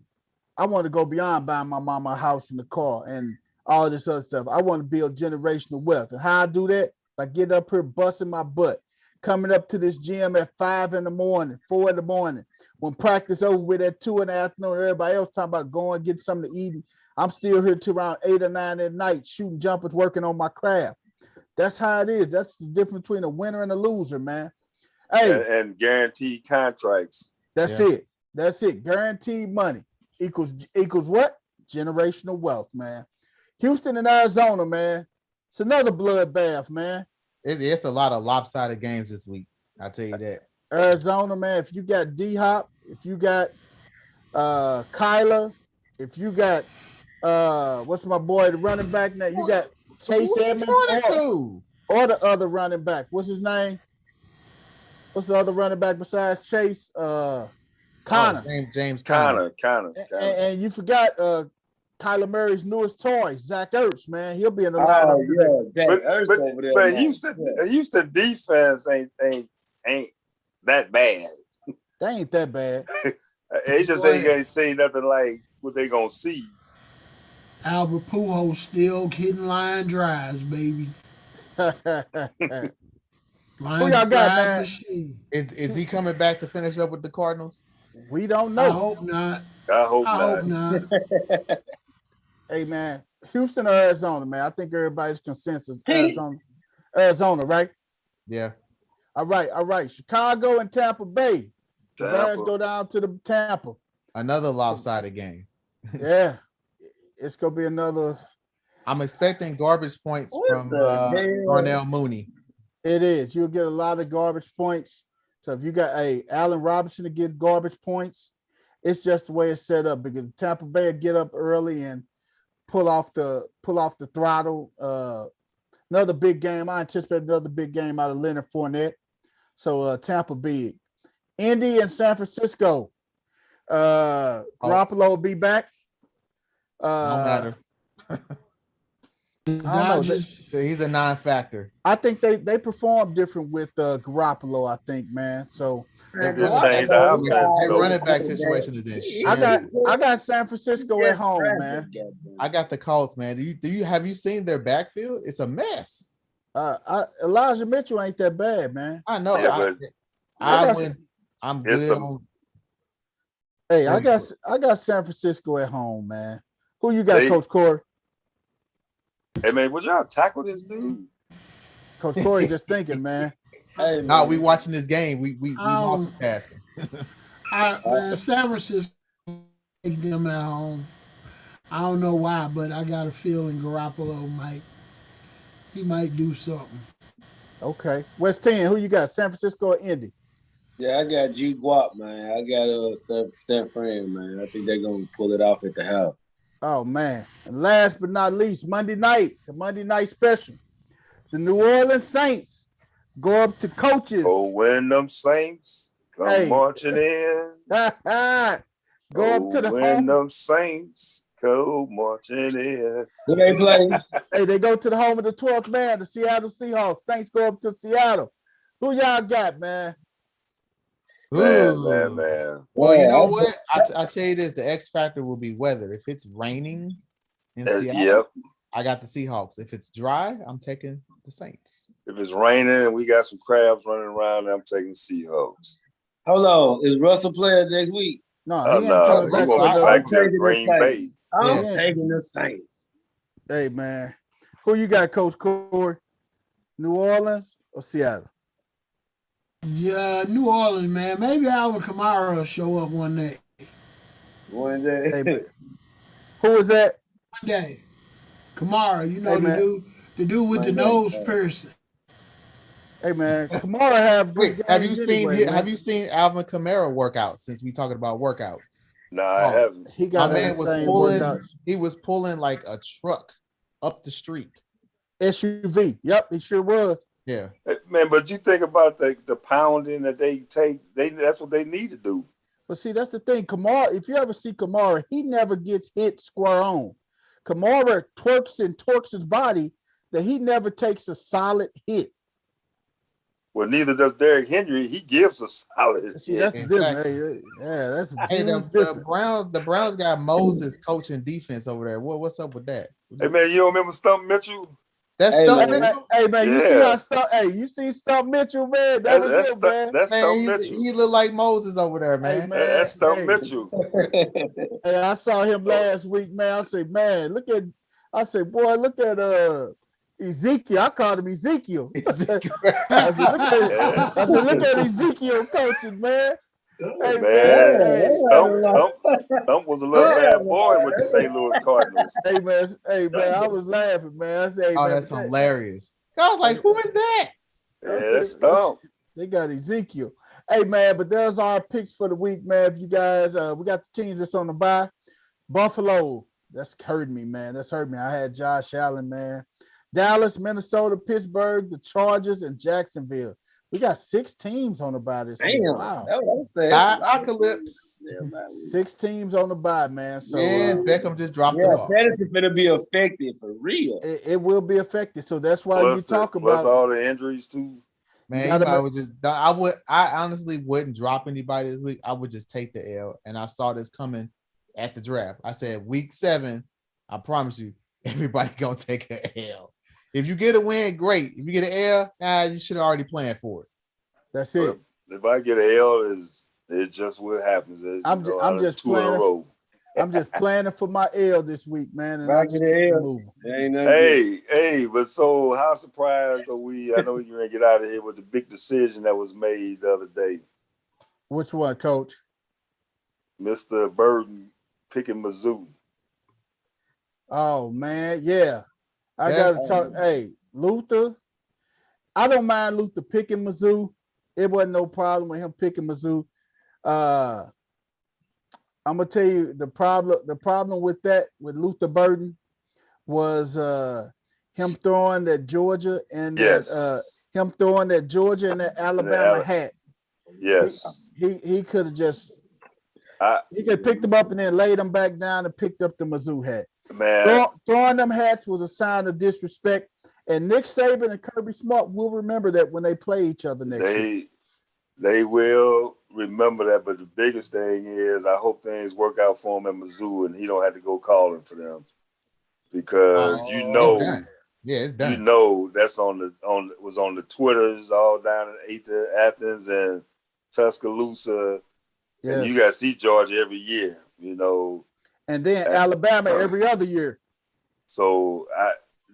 I want to go beyond buying my mama a house and the car and all this other stuff. I want to build generational wealth. And how I do that? By getting up here, busting my butt, coming up to this gym at 5 in the morning, 4 in the morning. When practice over with at 2 in the afternoon, everybody else talking about going get something to eat. I'm still here till around 8 or 9 at night, shooting jumpers, working on my craft. That's how it is. That's the difference between a winner and a loser, man. Hey, and guaranteed contracts. That's it. That's it. Guaranteed money equals what? Generational wealth, man. Houston and Arizona, man. It's another bloodbath, man. It's a lot of lopsided games this week. I'll tell you that. Arizona, man. If you got D-Hop, if you got Kyler, if you got what's my boy, the running back now? You got Chase Edmonds or the other running back. What's his name? What's the other running back besides Chase? Connor. James Connor. And you forgot Kyler Murray's newest toy, Zach Ertz, man. He'll be in the lineup. But Houston defense ain't that bad. They ain't that bad. They just ain't say nothing like what they gonna see. Albert Pujols still hitting line drives, baby. Who y'all got, man? Machine. Is he coming back to finish up with the Cardinals? We don't know. I hope not. I hope not. Hey, man, Houston or Arizona, man. I think everybody's consensus. Arizona, right? Yeah. All right. Chicago and Tampa Bay. The Bears go down to the Tampa. Another lopsided game. Yeah. It's going to be another. I'm expecting garbage points from Darnell Mooney. It is. You'll get a lot of garbage points. So if you got Allen Robinson to get garbage points, it's just the way it's set up because Tampa Bay will get up early and pull off the throttle. Another big game. I anticipate another big game out of Leonard Fournette. So Tampa big. Indy and San Francisco. Garoppolo will be back. No matter. I don't know. He's a non-factor. I think they perform different with Garoppolo, I think, man. So just change the offense. Their running back situation is in shit. I got San Francisco at home, man. I got the Colts, man. Have you seen their backfield? It's a mess. Elijah Mitchell ain't that bad, man. I know. Yeah, I'm good. Hey, I got San Francisco at home, man. Who you got, Coach Corey? Hey, man, would y'all tackle this dude? Coach Corey just thinking, man. Hey, no, we watching this game. We multitasking. San Francisco take them at home. I don't know why, but I got a feeling Garoppolo might do something. Okay. West 10, who you got? San Francisco or Indy? Yeah, I got G Guap, man. I got San Fran, man. I think they're gonna pull it off at the house. Oh, man. And last but not least, Monday night, the Monday night special. The New Orleans Saints go up to coaches. Oh, when them Saints come marching in. Go up to the when them Saints come marching in. Who they play? They go to the home of the 12th man, the Seattle Seahawks. Saints go up to Seattle. Who y'all got, man? Man. Well, you know what? I'll tell you this: the X factor will be weather. If it's raining in Seattle, I got the Seahawks. If it's dry, I'm taking the Saints. If it's raining and we got some crabs running around, I'm taking the Seahawks. Hold on, is Russell playing next week? No, he gonna be back to Green Bay. I'm taking the Saints. Hey, man, who you got, Coach Corey? New Orleans or Seattle? Yeah, New Orleans, man. Maybe Alvin Kamara will show up one day. One day. Hey, who is that? One day. Kamara, you know Hey, man. the dude with the nose piercing. Hey, man. Kamara have good Wait, games anyway, man. have you seen Alvin Kamara workouts since we talking about workouts? No, I haven't. He got My an man was insane pulling. workout. He was pulling like a truck up the street. SUV. Yep, he sure was. Yeah, Man, but you think about the pounding that they take. That's what they need to do. But see, that's the thing. Kamara, if you ever see Kamara, he never gets hit square on. Kamara twerks and torques his body that he never takes a solid hit. Well, neither does Derrick Henry. He gives a solid. See, that's the difference. Hey, yeah, that's a huge difference. The Browns got Moses coaching defense over there. What's up with that? Hey man, you don't remember Stump Mitchell? That's Stump Mitchell. Hey man, you see how Stump? Hey, you see Stump Mitchell, man? That's Stump Mitchell. He look like Moses over there, man. Hey, man that's Stump Mitchell. Hey, I saw him last week, man. I said, man, look at Ezekiel. I called him Ezekiel. I said, look at Ezekiel coaching, man. Hey, man, Stump was a little bad boy with the St. Louis Cardinals. Hey man, I was laughing, man. I said, hey, man, that's hilarious. I was like, who is that? Yeah, that's Stump. They got Ezekiel. Hey man, but there's our picks for the week, man. If you guys, we got the teams that's on the bye. Buffalo, that's hurt me, man. That's hurt me. I had Josh Allen, man. Dallas, Minnesota, Pittsburgh, the Chargers, and Jacksonville. We got 6 teams on the bye this week. Wow. Apocalypse. 6 teams on the bye, man. So Beckham just dropped it off. That is going to be affected for real. It will be affected. So that's why you talk about all the injuries too. Man, I honestly wouldn't drop anybody this week. I would just take the L. And I saw this coming at the draft. I said week 7, I promise you, everybody gonna take an L. If you get a win, great. If you get an L, you should have already planned for it. That's it. If I get an L, it's just what happens. I'm just planning. I'm just planning for my L this week, man. And I just keep moving. Hey, but so how surprised are we? I know you're gonna get out of here with the big decision that was made the other day. Which one, Coach? Mr. Burden picking Mizzou. Oh man, yeah. I gotta talk. Hey, Luther. I don't mind Luther picking Mizzou. It wasn't no problem with him picking Mizzou. I'm gonna tell you the problem with Luther Burden was him throwing that Georgia and that Alabama hat. Yes, he could have just he could have picked them up and then laid them back down and picked up the Mizzou hat. Man, throwing them hats was a sign of disrespect, and Nick Saban and Kirby Smart will remember that when they play each other next year. They will remember that, but the biggest thing is I hope things work out for him at Mizzou and he don't have to go calling for them because it's done. You know that's was on the Twitters all down in Athens and Tuscaloosa. Yes. And you got to see Georgia every year, you know. And then Alabama every other year. So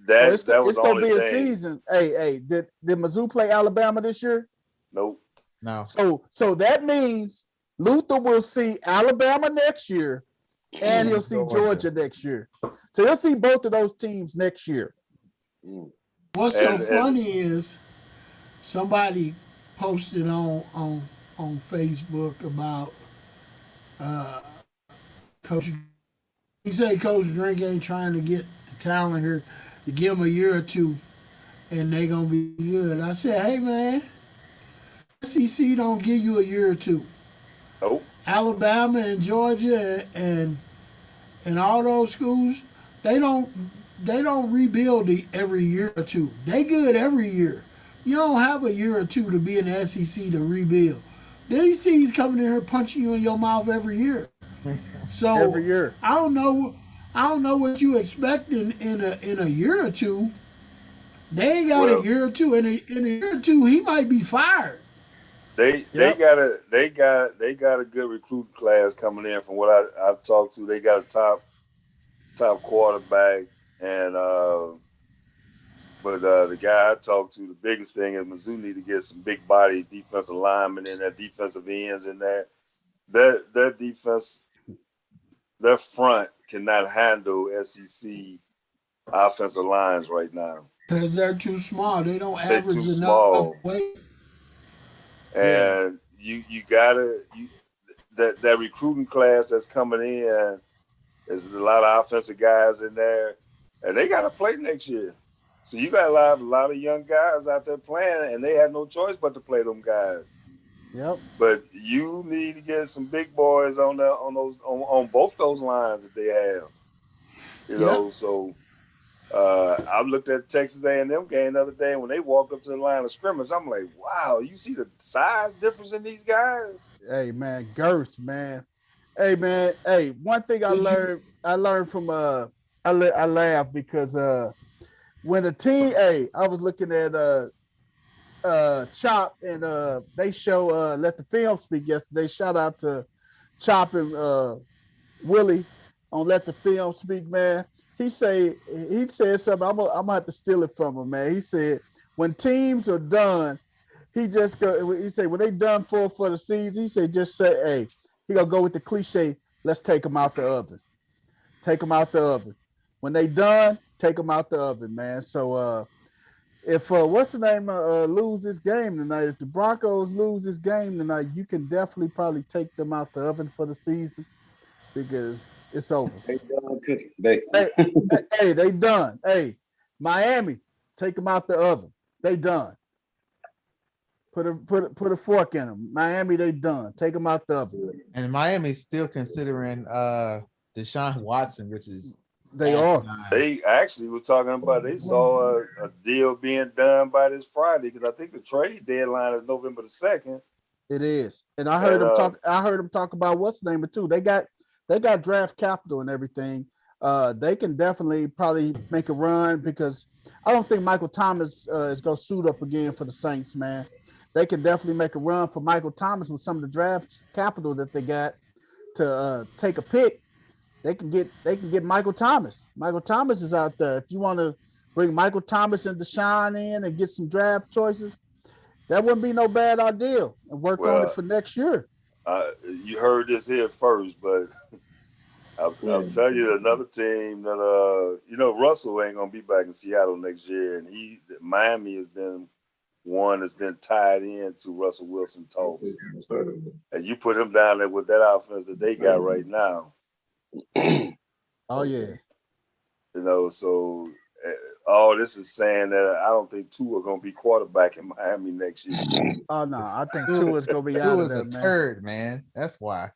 that was the only thing. It's gonna be a season. Hey, did Mizzou play Alabama this year? Nope. No. So that means Luther will see Alabama next year, and he'll see Georgia next year. So he'll see both of those teams next year. What's so funny is somebody posted on Facebook about Coach. He said Coach Drink ain't trying to get the talent here to give him a year or two, and they gonna be good. I said, hey man, SEC don't give you a year or two. Nope. Alabama and Georgia and all those schools, they don't rebuild every year or two. They good every year. You don't have a year or two to be in the SEC to rebuild. These teams coming in here punching you in your mouth every year. So every year. I don't know what you expect in a year or two. They ain't got a year or two. In a year or two, he might be fired. They got a good recruiting class coming in. From what I've talked to, they got a top quarterback, and But the guy I talked to, the biggest thing is Mizzou need to get some big body defensive linemen in there, defensive ends in there. Their defense, their front cannot handle SEC offensive lines right now. Because they're too small. They don't They're average too enough small. weight. And you gotta that recruiting class that's coming in, there's a lot of offensive guys in there, and they gotta play next year. So you got a lot of young guys out there playing, and they had no choice but to play them guys. Yep. But you need to get some big boys on both those lines that they have. You know, so I looked at Texas A&M game the other day when they walked up to the line of scrimmage. I'm like, wow, you see the size difference in these guys? Hey man, girth, man. Hey man, hey, one thing I learned from I laughed because when the team, I was looking at Chop and they show Let the Film Speak yesterday. Shout out to Chop and Willie on Let the Film Speak, man. He said something. I'm gonna have to steal it from him, man. He said when teams are done, he said when they done for the season, he said just say, hey, he gonna go with the cliche, let's take them out the oven. Take them out the oven. When they done, take them out the oven, man. So if what's the name lose this game tonight, if the Broncos lose this game tonight, you can definitely probably take them out the oven for the season because it's over. They done cooking, basically. Hey, they done. Hey, Miami, take them out the oven. They done. Put a fork in them. Miami, they done. Take them out the oven. And Miami's still considering Deshaun Watson, which is they are. They actually were talking about they saw a deal being done by this Friday because I think the trade deadline is November the 2nd. It is, and I heard them talk. I heard them talk about what's the name too. They got draft capital and everything. They can definitely probably make a run because I don't think Michael Thomas is gonna suit up again for the Saints, man. They can definitely make a run for Michael Thomas with some of the draft capital that they got to take a pick. They can get Michael Thomas. Michael Thomas is out there. If you want to bring Michael Thomas and Deshaun in and get some draft choices, that wouldn't be no bad idea. And work on it for next year. You heard this here first, but I'll tell you another team that Russell ain't gonna be back in Seattle next year, and Miami has been one that's been tied in to Russell Wilson talks, and you put him down there with that offense that they got right now. Oh yeah, so all this is saying that I don't think Tua are gonna be quarterback in Miami next year. Oh no, I think Tua's gonna be out of there, man. Turd, man. That's why.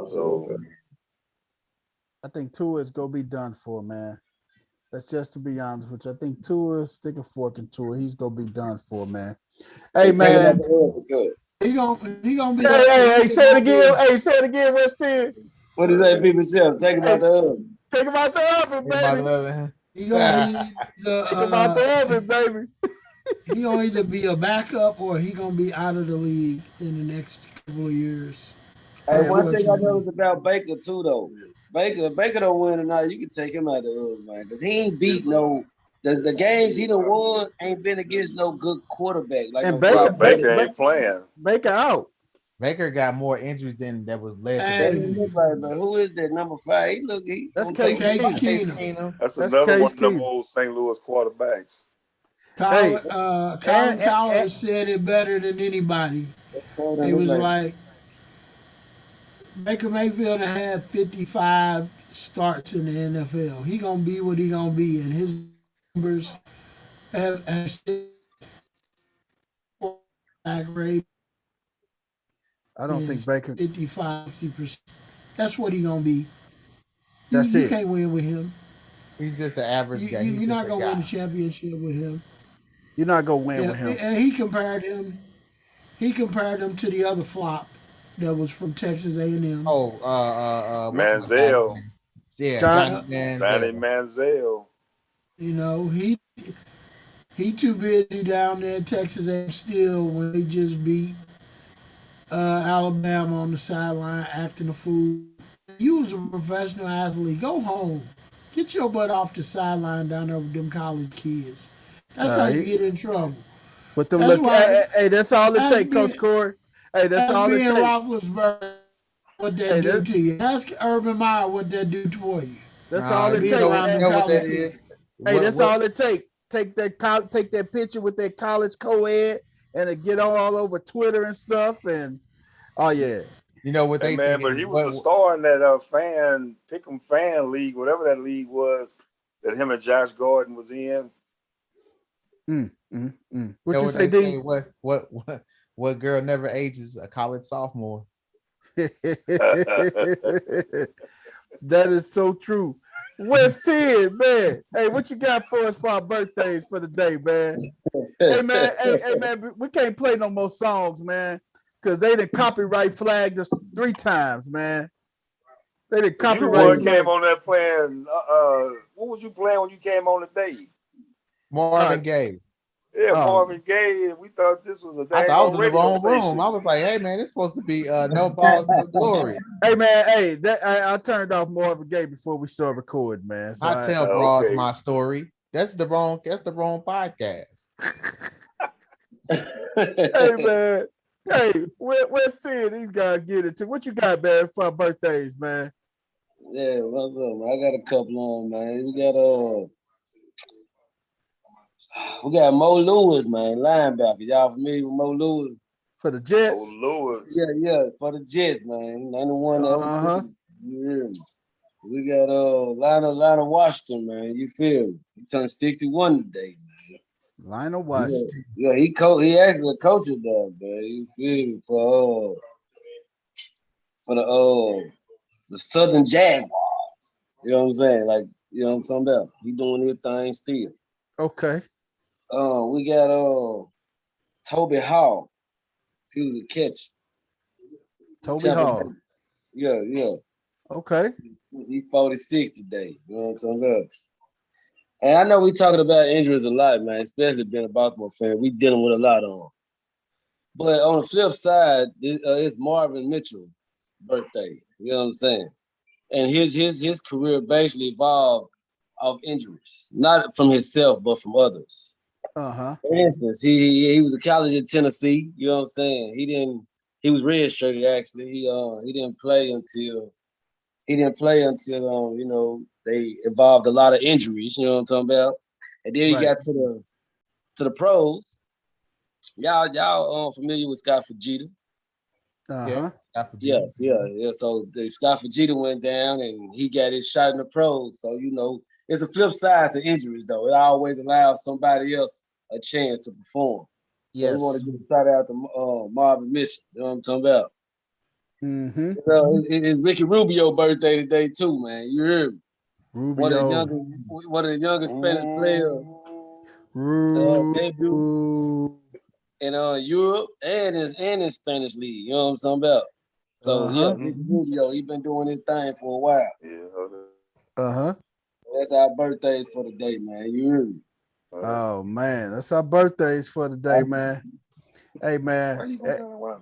So I think Tua is gonna be done for, man. That's just to be honest with you. I think Tua, stick a fork in Tua. He's gonna be done for, man. Hey man. He gonna be. Hey, say it again. Hey, say it again, West End. What is that, people? Take him out the oven. Take him out the oven, baby. He gonna take him out the oven, baby. He gonna either be a backup or he gonna be out of the league in the next couple of years. Hey, one thing I noticed about Baker too, though. Baker don't win tonight. You can take him out the oven, man, because he ain't beat no. The games he done won ain't been against no good quarterback. Like and Baker ain't playing. Baker out. Baker got more injuries than that was led to. Who is that number 5? That's Case Keenum. That's another one of them old St. Louis quarterbacks. Colin Cowherd said it better than anybody. It was like Baker Mayfield had 55 starts in the NFL. He gonna be what he gonna be, and his numbers have rate. I don't think Baker 55-60%. That's what he gonna be. That's You can't win with him. He's just the average guy. You're not gonna win the championship with him. You're not gonna win with him. And he compared him to the other flop that was from Texas A&M. Manziel. Yeah, Johnny Manziel. He too busy down there in Texas A&M still when they just beat Alabama on the sideline acting a fool. You was a professional athlete. Go home. Get your butt off the sideline down there with them college kids. That's how you get in trouble. With them That's look, why. hey, that's all it takes, Coach Corey. Hey, that's all it being takes. Roethlisberger, what that do to you. Ask Urban Meyer what that do for you. That's all it Being takes. around You them know what college that kids. is? Hey, that's all it takes. Take that picture with that college co-ed and it get all over Twitter and stuff. And oh yeah. You know what they think? But he was a star in that Pick'em fan league, whatever that league was that him and Josh Gordon was in. What you say, D? What girl never ages? A college sophomore. That is so true. West 10, man. Hey, what you got for us for our birthdays for the day, man? Hey man, we can't play no more songs, man, because they done copyright flagged us 3 times, man. They done copyright. You came on that playing. What was you playing when you came on today? Marvin Gaye. Yeah, Marvin Gaye. We thought this was a I was in the wrong station. room. I was like, hey man, it's supposed to be No Balls, No Glory. Hey man, I turned off Marvin Gaye before we started recording, man. So I tell Bros my story. That's the wrong podcast. Hey man. Hey, we're seeing these guys get it too. What you got, man, for our birthdays, man? Yeah, what's up, man? I got a couple on, man. We got Mo Lewis, man, linebacker. Y'all familiar with Mo Lewis? For the Jets? Mo Lewis. Yeah, for the Jets, man. 91. Yeah. We got Lionel Washington, man. You feel me? He turned 61 today, man. Lionel Washington. Yeah, he actually coaches there, man. You feel me? For the Southern Jaguars. You know what I'm saying? Like, you know what I'm talking about? He doing his thing still. Okay. We got Toby Hall. He was a catcher. Toby Hall. Yeah. Okay. He's 46 today. You know what I'm talking about? And I know we talking about injuries a lot, man, especially being a Baltimore fan. We dealing with a lot on. But on the flip side, it's Marvin Mitchell's birthday. You know what I'm saying? And his career basically evolved off injuries, not from himself, but from others. For instance, he was a college in Tennessee. You know what I'm saying? He was redshirted actually. He didn't play until you know, they involved a lot of injuries. You know what I'm talking about? And then he got to the pros. Y'all familiar with Scott Fujita? Yeah. Yes. So the Scott Fujita went down and he got his shot in the pros. So, you know, it's a flip side to injuries, though. It always allows somebody else a chance to perform. Yes. So we want to give a shout out to Marvin Mitchell. You know what I'm talking about? It's Ricky Rubio's birthday today, too, man. You heard me? Rubio. One of the youngest Spanish players. Debut in Europe and in Spanish league. You know what I'm talking about? So Ricky Rubio, he been doing his thing for a while. Yeah. That's our birthdays for the day, man. You heard me? Oh man, that's our birthdays for the day, man. Hey man,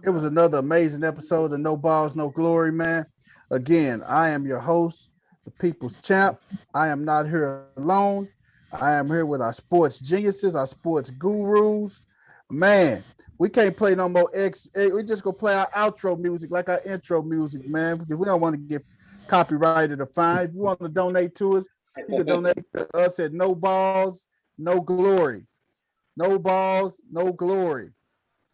it was another amazing episode of No Balls, No Glory, man. Again, I am your host, the People's Champ. I am not here alone. I am here with our sports geniuses, our sports gurus. Man, we can't play no more we just gonna play our outro music like our intro music, man, because we don't want to get copyrighted or fined. If you want to donate to us, you can donate to us at No Balls, No Glory. No Balls, No Glory.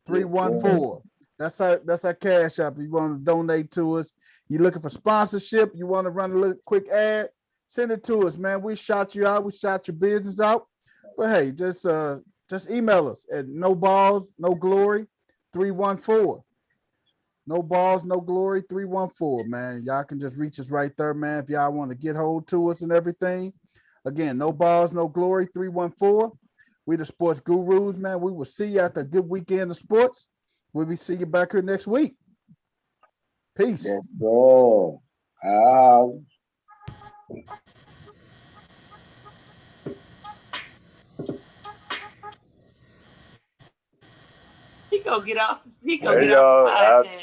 314. That's our cash app. If you want to donate to us, you looking for sponsorship, you want to run a little quick ad, send it to us, man. We shout you out, we shout your business out. But hey, just email us at No Balls, No Glory 314. No Balls, No Glory 314, man. Y'all can just reach us right there, man. If y'all want to get hold to us and everything. Again, No Balls, No Glory 314. We the sports gurus, man. We will see you after a good weekend of sports. We'll be seeing you back here next week. Peace. Yes, sir. He gonna get off. He gonna get off the podcast.